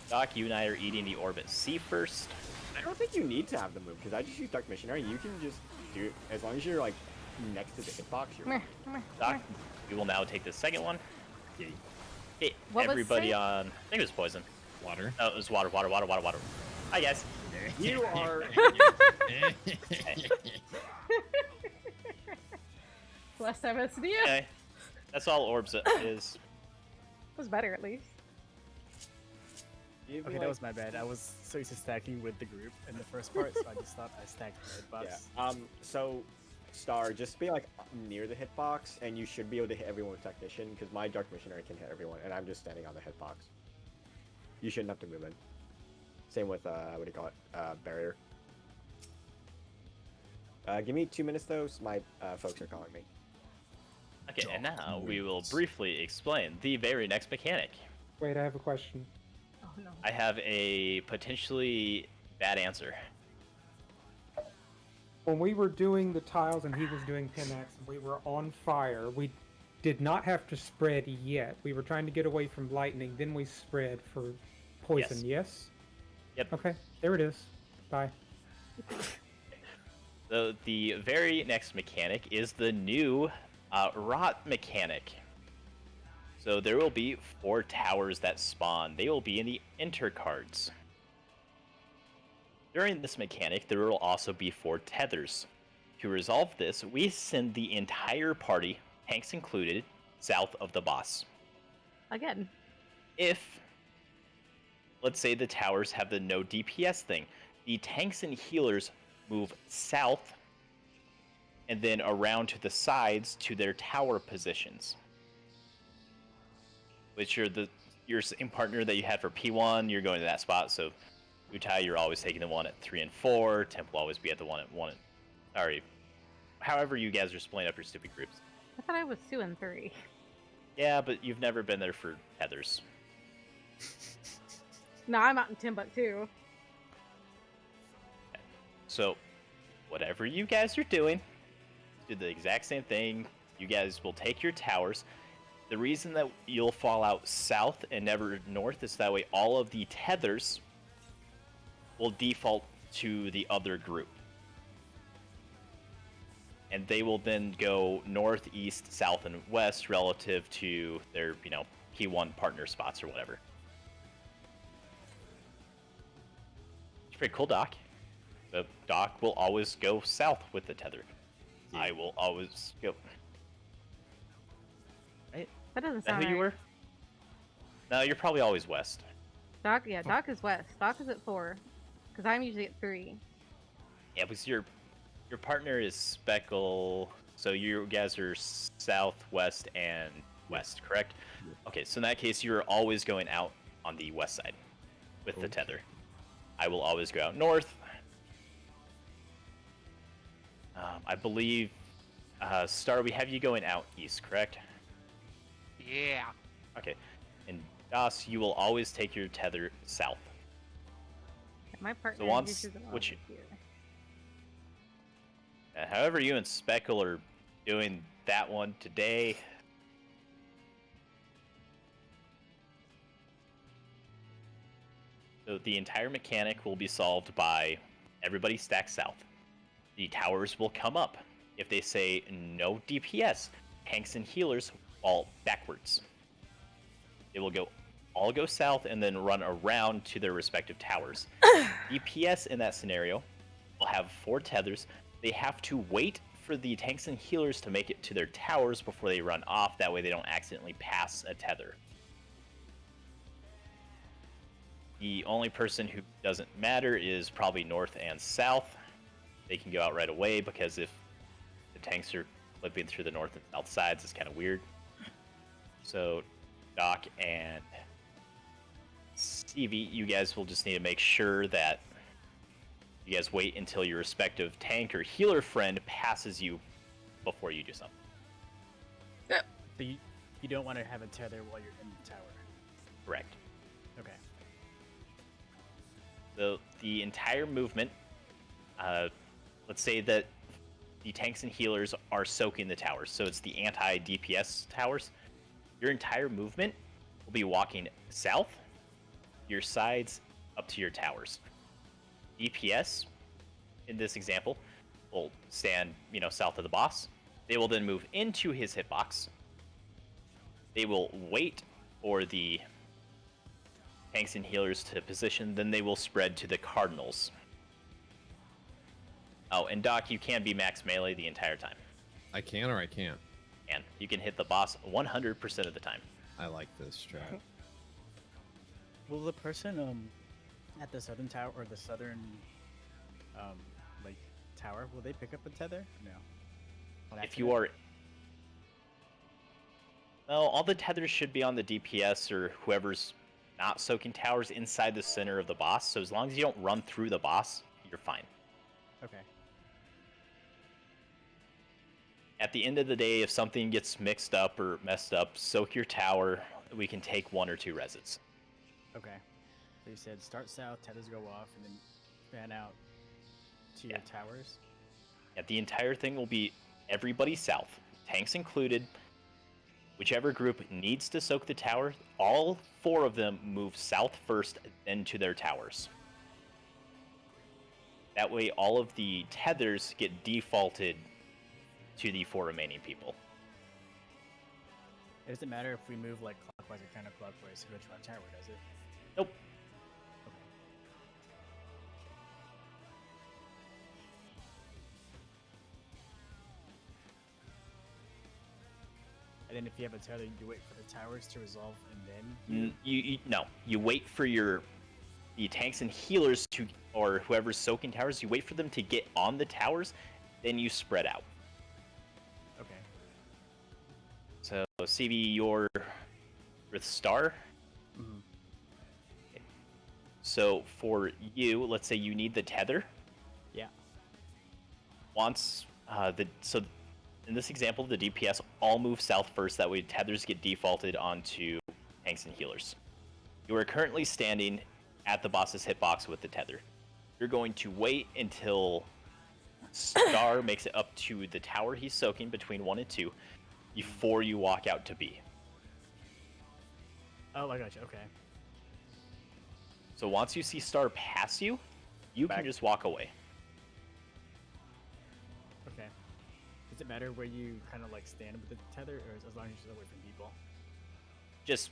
Doc, you and I are eating the orb at C first. I don't think you need to have the move because I just use Dark Missionary. You can just do it as long as you're like next to the hitbox. You're Come here, fine. come here, come Doc, here. we will now take the second one. Hit What was everybody safe? on... I think it was poison. Water. Oh, it was water, water, water, water, water. Hi, guys. You are. Last time I see you. Okay. That's all orbs is. Was better at least. You'd be Okay, like- that was my bad. I was so used to stacking with the group in the first part, so I just thought I stacked the hitbox. Yeah. So, Star, just be like near the hitbox, and you should be able to hit everyone with Technician, because my Dark Missionary can hit everyone, and I'm just standing on the hitbox. You shouldn't have to move in. Same with what do you call it? Barrier. Give me 2 minutes though. So my folks are calling me. Okay, and now we will briefly explain the very next mechanic. Wait, I have a question. Oh no. I have a potentially bad answer. When we were doing the tiles and he was doing Pinax and we were on fire, we did not have to spread yet. We were trying to get away from lightning, then we spread for poison, yes? Yep. Okay, there it is. Bye. So the very next mechanic is the new rot mechanic. So there will be 4 towers that spawn. They will be in the enter cards. During this mechanic, there will also be 4 tethers. To resolve this, we send the entire party, tanks included, south of the boss. Again. If, let's say the towers have the no DPS thing, the tanks and healers move south and then around to the sides to their tower positions. Which are your same partner that you had for P1, you're going to that spot, so Utai, you're always taking the one at 3 and 4, Temp will always be at the one at 1 and... Sorry. However you guys are splitting up your stupid groups. I thought I was 2 and 3. Yeah, but you've never been there for tethers. No, I'm out in Timbuktu. So, whatever you guys are doing, do the exact same thing. You guys will take your towers. The reason that you'll fall out south and never north is that way all of the tethers will default to the other group. And they will then go north, east, south, and west relative to their, P1 partner spots or whatever. It's pretty cool, Doc. The Doc will always go south with the tether. Yeah. I will always go. Right? That doesn't Is that sound who you right. were? No, you're probably always west. Doc is west. Doc is at 4. Because I'm usually at 3. Yeah, because your partner is Speckle, so you guys are south, west, and west, correct? Yeah. Okay, so in that case, you're always going out on the west side with the tether. I will always go out north. I believe, Star, we have you going out east, correct? Yeah. Okay, and Das, you will always take your tether south. My partner So once, however you and Speckle are doing that one today, so the entire mechanic will be solved by everybody stack south. The towers will come up. If they say no DPS, tanks and healers fall backwards. They will all go south and then run around to their respective towers. DPS in that scenario will have 4 tethers. They have to wait for the tanks and healers to make it to their towers before they run off. That way they don't accidentally pass a tether. The only person who doesn't matter is probably north and south. They can go out right away because if the tanks are flipping through the north and south sides, it's kind of weird. So Doc and Stevie, you guys will just need to make sure that you guys wait until your respective tank or healer friend passes you before you do something. So you don't want to have a tether while you're in the tower. Correct. Okay. So the entire movement, let's say that the tanks and healers are soaking the towers, so it's the anti-DPS towers. Your entire movement will be walking south, your sides up to your towers. DPS, in this example, will stand, south of the boss. They will then move into his hitbox. They will wait for the tanks and healers to position, then they will spread to the cardinals. Oh, and Doc, you can be max melee the entire time. I can or I can't? And you can hit the boss 100% of the time. I like this strat. Will the person at the southern tower or the southern tower, will they pick up a tether? No. If you are, well, all the tethers should be on the DPS or whoever's not soaking towers inside the center of the boss. So as long as you don't run through the boss, you're fine. Okay. At the end of the day, if something gets mixed up or messed up, soak your tower. We can take 1 or 2 resets. Okay. So you said start south, tethers go off, and then fan out to your towers? Yeah, the entire thing will be everybody south, tanks included. Whichever group needs to soak the tower, all 4 of them move south first, then to their towers. That way, all of the tethers get defaulted to the 4 remaining people. It doesn't matter if we move clockwise or counterclockwise to go to our tower, does it? Nope. Okay. And then if you have a tether, you wait for the towers to resolve and then No, you wait for the tanks and healers to, or whoever's soaking towers, you wait for them to get on the towers, then you spread out. Okay. So CB, you're with Star. Mm-hmm. Okay. So for you, let's say you need the tether. Yeah. Once so in this example, the DPS all move south first. That way, tethers get defaulted onto tanks and healers. You are currently standing at the boss's hitbox with the tether. You're going to wait until Star makes it up to the tower he's soaking between 1 and 2 before you walk out to B. Oh, I gotcha. Okay. So once you see Star pass you, you can just walk away. Okay. Does it matter where you kind of like stand with the tether, or as long as you're away from people? Just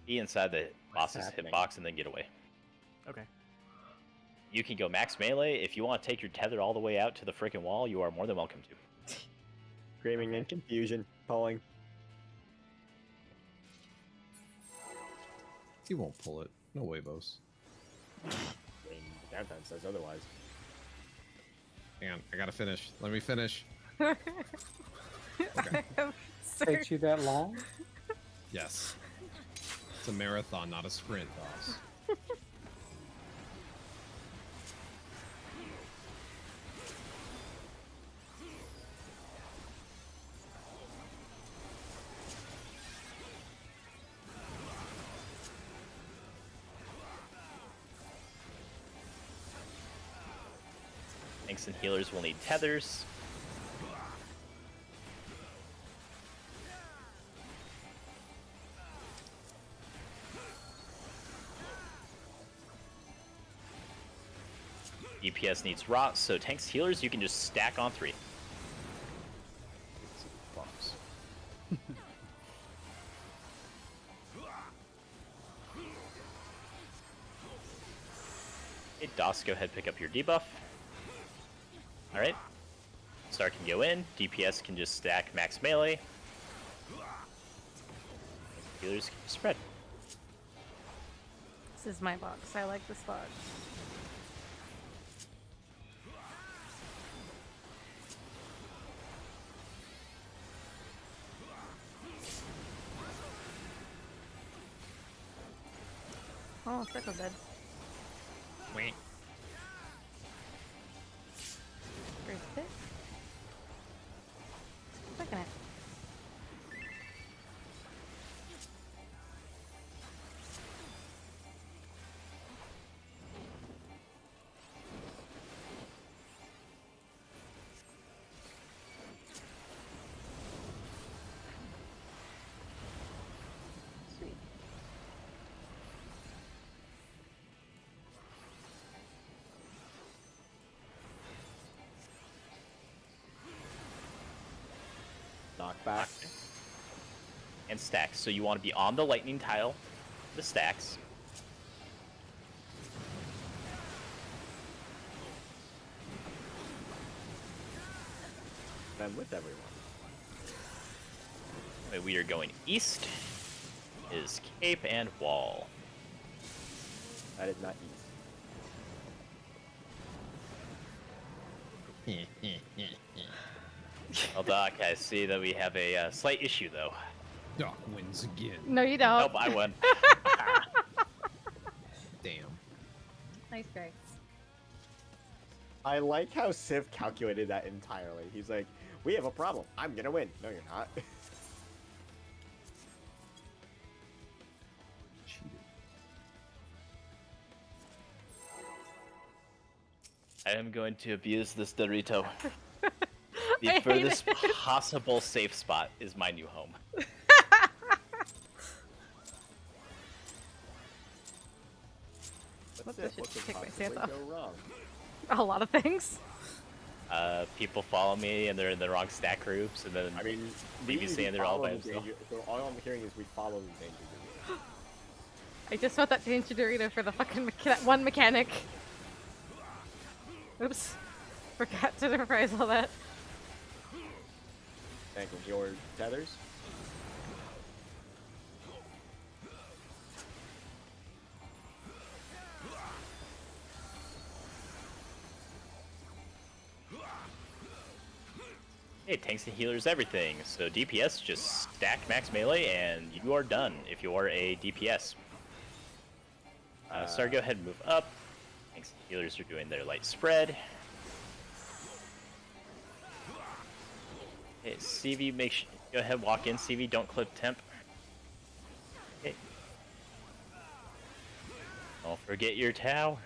be inside the boss's happening? hitbox and then get away. Okay. You can go max melee. If you want to take your tether all the way out to the freaking wall, you are more than welcome to. Screaming in confusion, calling. He won't pull it. No huevos. I mean, Downtime says otherwise. Hang on, I gotta finish. Let me finish. I am Takes you that long? Yes. It's a marathon, not a sprint, boss. Tanks and healers will need tethers. DPS needs rot, so tanks healers you can just stack on 3. Boss. Okay, DOS, go ahead pick up your debuff. Alright. Star can go in, DPS can just stack max melee. Healers can spread. This is my box. I like this box. Oh, circle dead. Wait. First hit. Second hit. Sweet. Knockback. And stacks. So you want to be on the lightning tile, the stacks. I'm with everyone. Way we are going east is cape and wall. That is not easy. Well, Doc, I see that we have a slight issue, though. Doc wins again. No, you don't. Nope, I won. Damn. Nice try. I like how Civ calculated that entirely. He's like, we have a problem. I'm gonna win. No, you're not. Cheated. I am going to abuse this Dorito. The I hate furthest it. possible safe spot is my new home. What That's the it. What shit? could Take my possibly stance off. go wrong? A lot of things. People follow me and they're in the wrong stack groups, and then I mean, Maybe we saying they're all follow by the themselves. danger- So all I'm hearing is we follow the danger. I just want that danger Dorito for the fucking that one mechanic. Oops. Forgot to reprise all that. Thank you. Your tethers. hey, tanks and healers, everything. So DPS, just stack max melee, and you are done if you are a DPS. Star, go ahead and move up. Tanks and healers are doing their light spread. Okay, CV, go ahead, walk in. CV, don't clip temp. Okay. Don't forget your tower.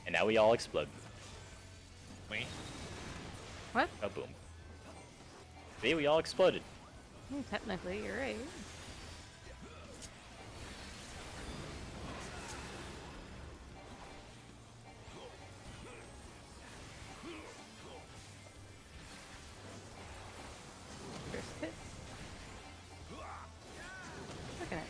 And now we all explode. Wait. What? Oh, boom. See, we all exploded. Technically, you're right. First hit. Look at it.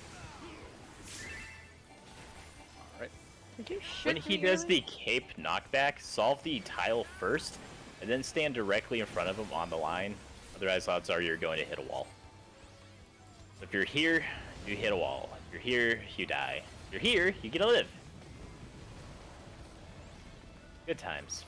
Alright. Did you When shit he me, does really? the cape knockback, solve the tile first, and then stand directly in front of him on the line. Otherwise, odds are you're going to hit a wall. So if you're here, you hit a wall. If you're here, you die. If you're here, you get to live. Good times.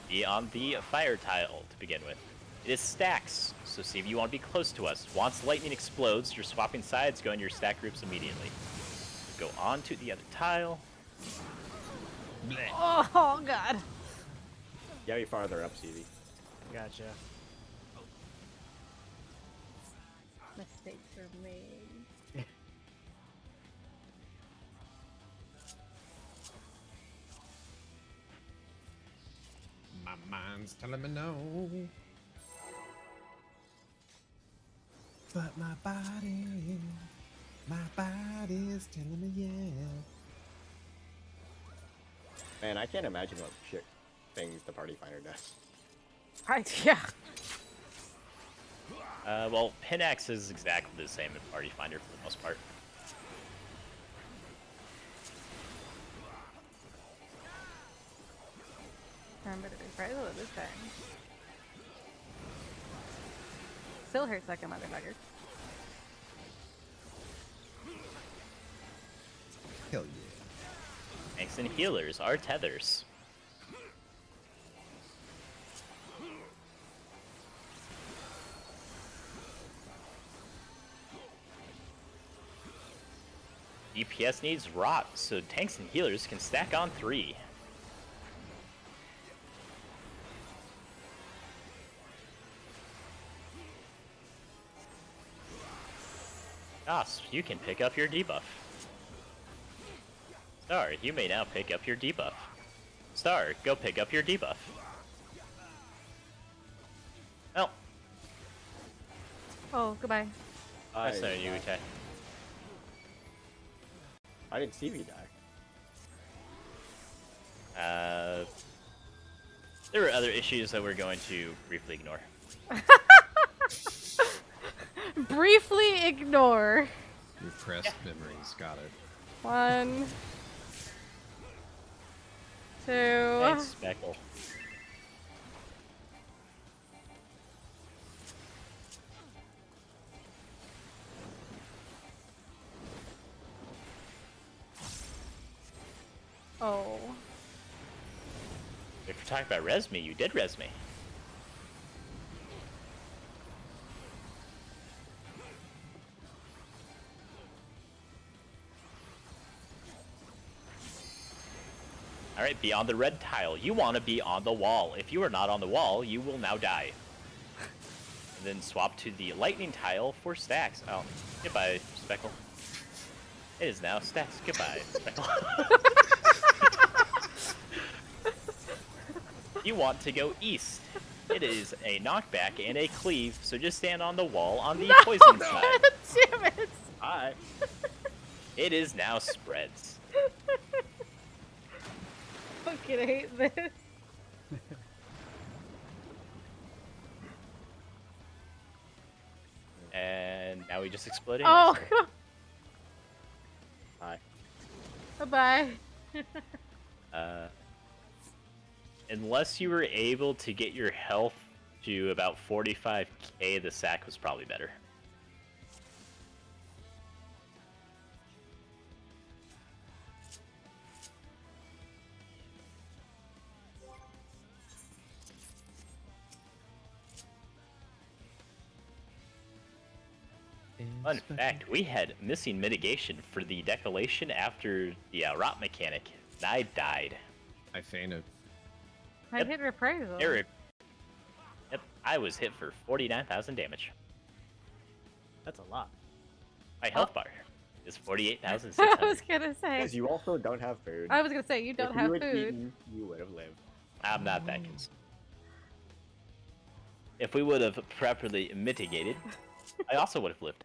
Be on the fire tile to begin with. It is stacks, so see if you want to be close to us. Once lightning explodes, you're swapping sides, go in your stack groups immediately. Go on to the other tile. Oh god. You gotta be farther up, CV. Gotcha. Mistakes are made. My mind's telling me no. But my body's telling me yeah. Man, I can't imagine what shit things the party finder does. Right, yeah. Well, Pinax is exactly the same in Party Finder for the most part. Remember to reprisal it this time. Still hurts like a motherfucker. Hell yeah. Tanks and healers are tethers. DPS needs rot, so tanks and healers can stack on 3. Goss, you can pick up your debuff. Star, you may now pick up your debuff. Star, go pick up your debuff. Oh, Oh, goodbye. that's no you, Utai. Why did CV die? There were other issues that we're going to briefly ignore. Briefly ignore. Repressed memories, got it. 1, 2. Thanks, Speckle. Oh. If you're talking about res me, you did res me. Alright, be on the red tile. You want to be on the wall. If you are not on the wall, you will now die. And then swap to the lightning tile for stacks. Oh, goodbye, Speckle. It is now stacks. Goodbye, Speckle. You want to go east. It is a knockback and a cleave, so just stand on the wall on the poison side. Damn it. Hi. It is now spreads. Fucking hate this. And now we just exploded. Oh, Hi. bye-bye. Unless you were able to get your health to about 45k, the sack was probably better. Fun fact, we had missing mitigation for the decolation after the rot mechanic, and I died. I fainted. I hit reprisal. Eric. Yep, I was hit for 49,000 damage. That's a lot. My health bar Is 48,600. I was gonna say. Because you also don't have food. I was gonna say you don't if have you had food. Eaten, you would have lived. I'm not that concerned. If we would have properly mitigated, I also would have lived.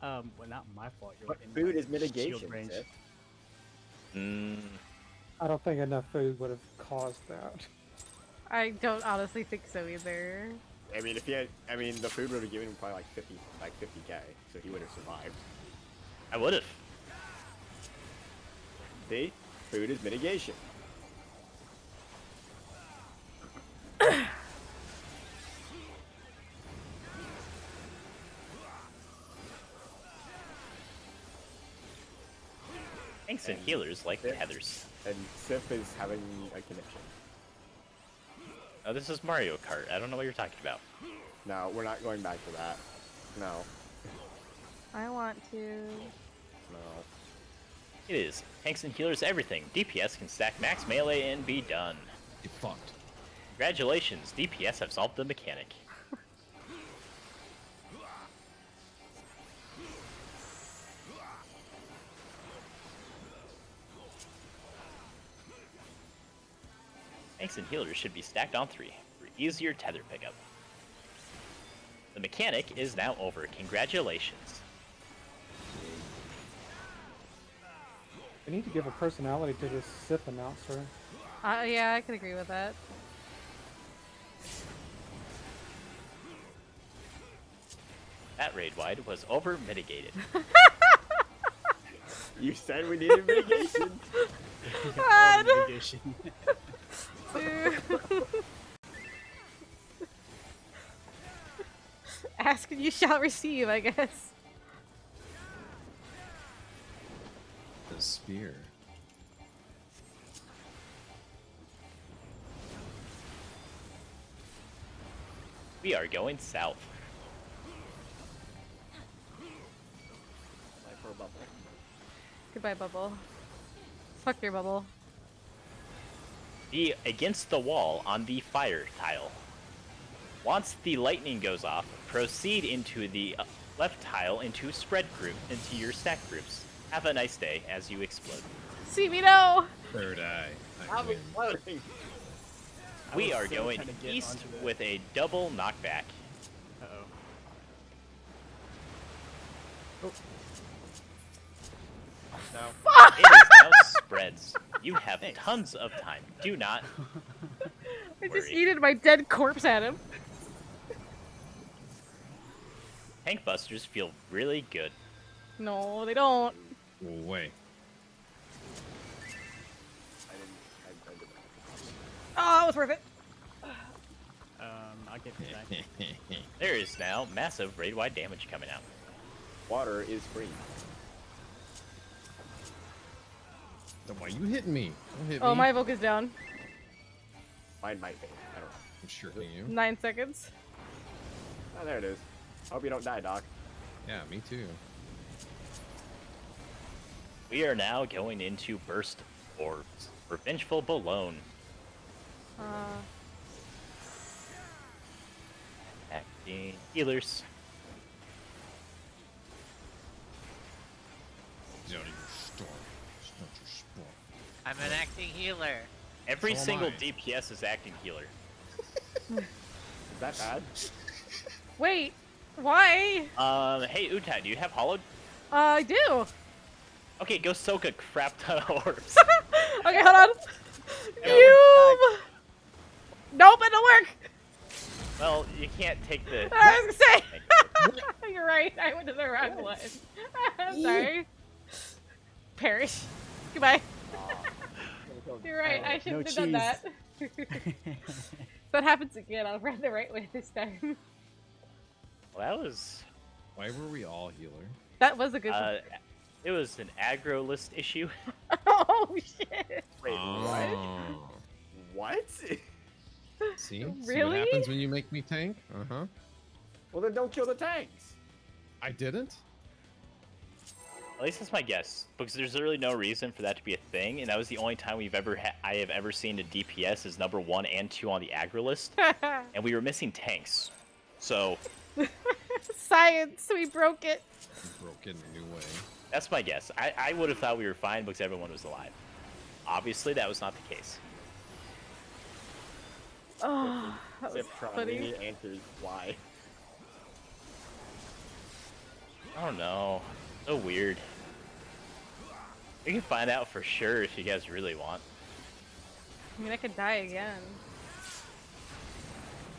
Well, not my fault. You're But in food my is mitigation, shield range. Sith. I don't think enough food would have caused that. I don't honestly think so either. I mean, if he had, the food would have given him probably like 50k, so he would have survived. I would have. See, food is mitigation. Tanks and healers like tethers. And Sif is having a connection. Oh, this is Mario Kart. I don't know what you're talking about. No, we're not going back to that. No. I want to. No. It is. Tanks and healers everything. DPS can stack max melee and be done. Get fucked. Congratulations, DPS have solved the mechanic. Tanks and healers should be stacked on 3 for easier tether pickup. The mechanic is now over. Congratulations. We need to give a personality to this Sith announcer. Yeah, I can agree with that. That raid wide was over mitigated. You said we needed mitigation. All mitigation. Ask and you shall receive, I guess. The spear. We are going south. Like for a bubble. Goodbye, Bubble. Fuck your Bubble. Be against the wall on the fire tile. Once the lightning goes off, proceed into the left tile into into your stack groups. Have a nice day as you explode. See me no! Third eye. I'm exploding. We was are still going trying to get east onto that. with a double knockback. Uh-oh. No. It is now spreads. You have tons of time. Do not I just worry. yeeted my dead corpse at him. Tank busters feel really good. No, they don't. Way. I did Oh, it was worth it. I'll get you back. There is now massive raid-wide damage coming out. Water is free. Then why you hitting me? Don't hit Oh, me. my evoke is down. Mine might be. I don't know. I'm sure you. 9 seconds. Oh, there it is. Hope you don't die, Doc. Yeah, me too. We are now going into burst orbs. Revengeful Balone. Acting healers. Get out of your store. It's not your sport. I'm an acting healer. Every So am single I. DPS is acting healer. Is that bad? Wait, why? Hey Utai, do you have hollowed? I do. Okay, go soak a crap ton of orbs. Okay, hold on. You. Nope, it don't work. Well, you can't take the. I was gonna say. You're right. I went to the wrong one. I'm sorry. Perish. Goodbye. You're right. I shouldn't have done that. If that happens again, I'll run the right way this time. Well, that was. Why were we all healer? That was a good. It was an aggro list issue. Oh shit! Wait, Oh. what? See? See what Really? happens when you make me tank? Uh-huh. Well, then don't kill the tanks. I didn't? At least that's my guess, because there's really no reason for that to be a thing, and that was the only time I have ever seen a DPS as number 1 and 2 on the aggro list, and we were missing tanks. So Science, we broke it. Broke it in a new way. That's my guess. I would have thought we were fine because everyone was alive. Obviously, that was not the case. Oh, that was Ziptron, we funny. need answers. Why? Oh no. So weird. We can find out for sure if you guys really want. I mean, I could die again.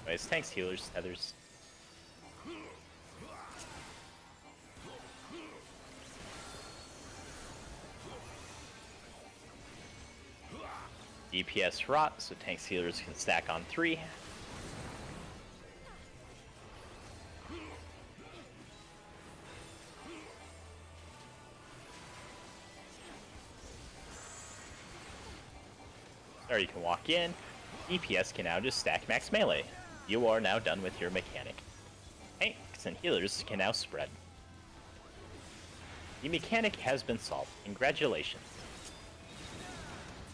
Anyways, tanks, healers, tethers. DPS rot, so tanks, healers can stack on 3. Or you can walk in. DPS can now just stack max melee. You are now done with your mechanic. Tanks and healers can now spread. The mechanic has been solved. Congratulations.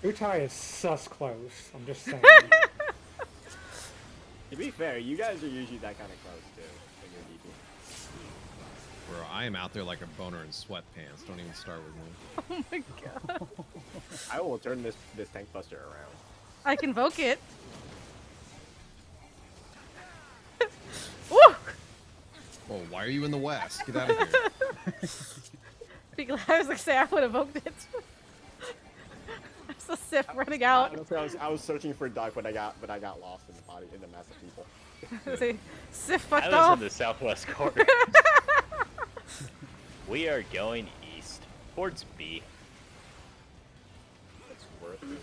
Utai is sus close. I'm just saying. To be fair, you guys are usually that kind of close too when you're DP. Bro, I am out there like a boner in sweatpants. Don't even start with me. Oh my god. I will turn this tank buster around. I can invoke it. Woo! Oh, why are you in the west? Get out of here. Be glad I was like, say I would have evoked it. I'm so stiff running out. Honestly, I was searching for Doc, but I got lost in the body in the mass of people. Say, Sif fucked I was off. in the southwest corner. We are going east towards B. It's worth it.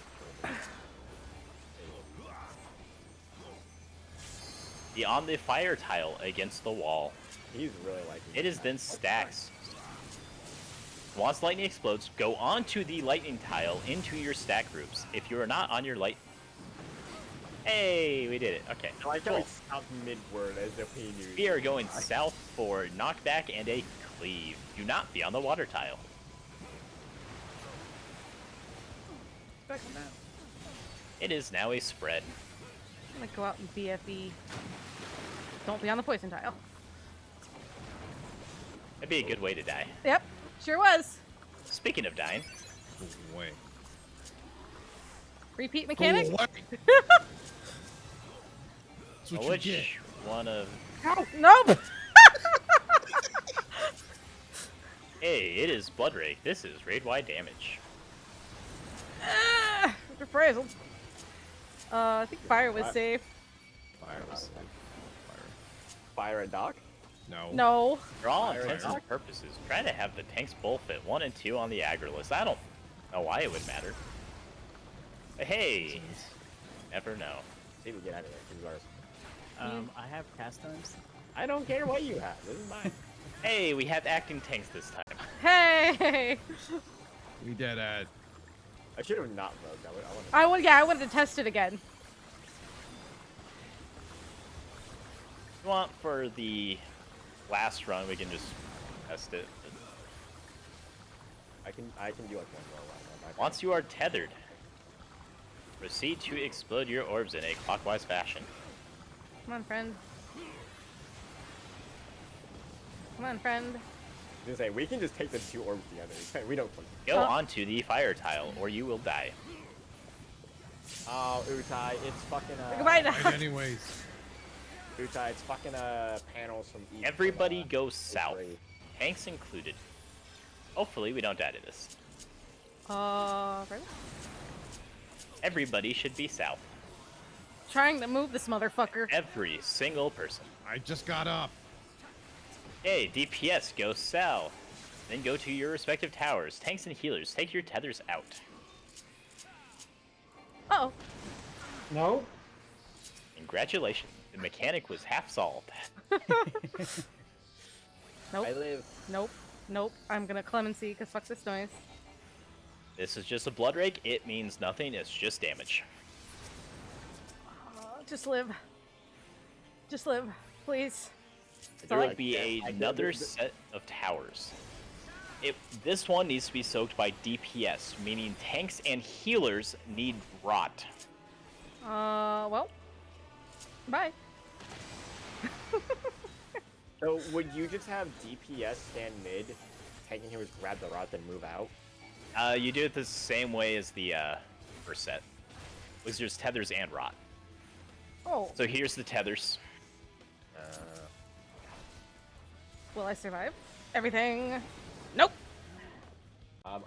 Be on the fire tile against the wall. He's really liking It is then stacks. Once lightning explodes, go onto the lightning tile into your stack groups. If you are not on your light... Hey, we did it. Okay, I like how cool. he stopped mid-word as if he knew. We are going south for knockback and a cleave. Do not be on the water tile. It is now a spread. I'm gonna go out and BFE. Don't be on the poison tile. That'd be a good way to die. Yep, sure was. Speaking of dying, Go away. Repeat mechanic. Go away. That's what you which get. one of... Nope. Hey, it is Blood Rake. This is raid-wide damage. Reprisal. I think fire was safe. Fire was Fire at Doc? No. No. For all Fire intents attack? and purposes, try to have the tanks both fit 1 and 2 on the aggro list. I don't know why it would matter. But hey, never know. See if we get out of there. Regardless. I have cast times. I don't care what you have. This is mine. Hey, we have acting tanks this time. Hey. We dead at. I should have not voted. I wanted to test it again. If you want for the last run, we can just test it. I can do like one more run. Once you are tethered, proceed to explode your orbs in a clockwise fashion. Come on, friend. Come on, friend. I was gonna say, we can just take the 2 orbs together. We don't play. Go onto the fire tile, or you will die. Oh, Utai, it's fucking Goodbye. Right anyways. Utai, it's fucking panels from east. Everybody from, goes south, Italy. tanks included. Hopefully we don't die to this. Right? Everybody should be south. Trying to move this motherfucker. Every single person. I just got up. Hey, DPS, go south. Then go to your respective towers. Tanks and healers, take your tethers out. Uh-oh. No? Congratulations, the mechanic was half solved. Nope. I live. Nope. Nope. I'm gonna clemency because fuck this noise. This is just a blood rake, it means nothing, it's just damage. Just live. Just live, please. There will be another set of towers. This one needs to be soaked by DPS, meaning tanks and healers need rot. Well. Bye. So would you just have DPS stand mid, tanking heroes grab the rod, then move out? You do it the same way as the first set. There's tethers and rot. Oh, So here's the tethers. will I survive? Everything? Nope.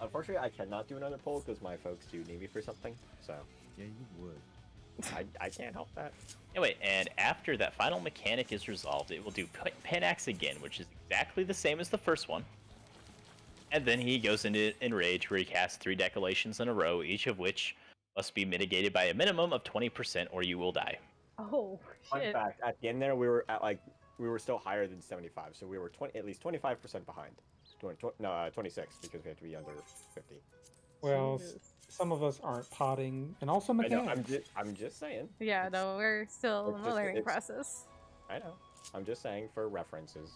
Unfortunately, I cannot do another poll because my folks do need me for something. So Yeah, you would. I can't help that. Anyway, and after that final mechanic is resolved, it will do Panax again, which is exactly the same as the first one. And then he goes into Enrage, where he casts 3 decolations in a row, each of which must be mitigated by a minimum of 20% or you will die. Oh, Fun shit. fact: at the end there, we were still higher than 75, so we were at least 25% behind. 26 because we had to be under 50. Well, Jesus. some of us aren't potting, and also I know. mechanics. I'm just saying. Yeah, no, we're still in it's the just- learning it's- process. I know. I'm just saying for references.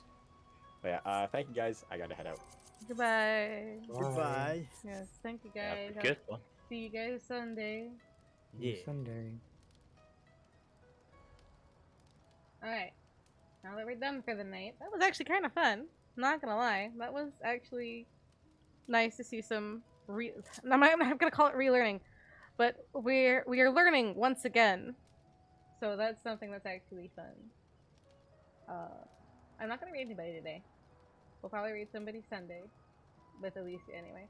But yeah, thank you guys. I gotta head out. Goodbye. Goodbye. Yes, thank you Yeah, guys. good one. See you guys Sunday. Yeah. Sunday. Alright. Now that we're done for the night, that was actually kind of fun. Not gonna lie. That was actually nice to see some I'm not gonna call it relearning, but we are learning once again. So that's something that's actually fun. I'm not gonna read anybody today. We'll probably read somebody Sunday, with Alicia anyway.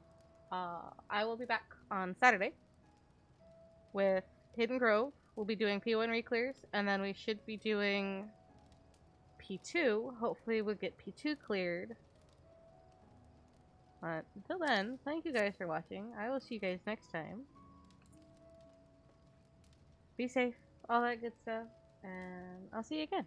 I will be back on Saturday with Hidden Grove. We'll be doing P1 reclears, and then we should be doing P2. Hopefully we'll get P2 cleared. But until then, thank you guys for watching. I will see you guys next time. Be safe, all that good stuff, and I'll see you again.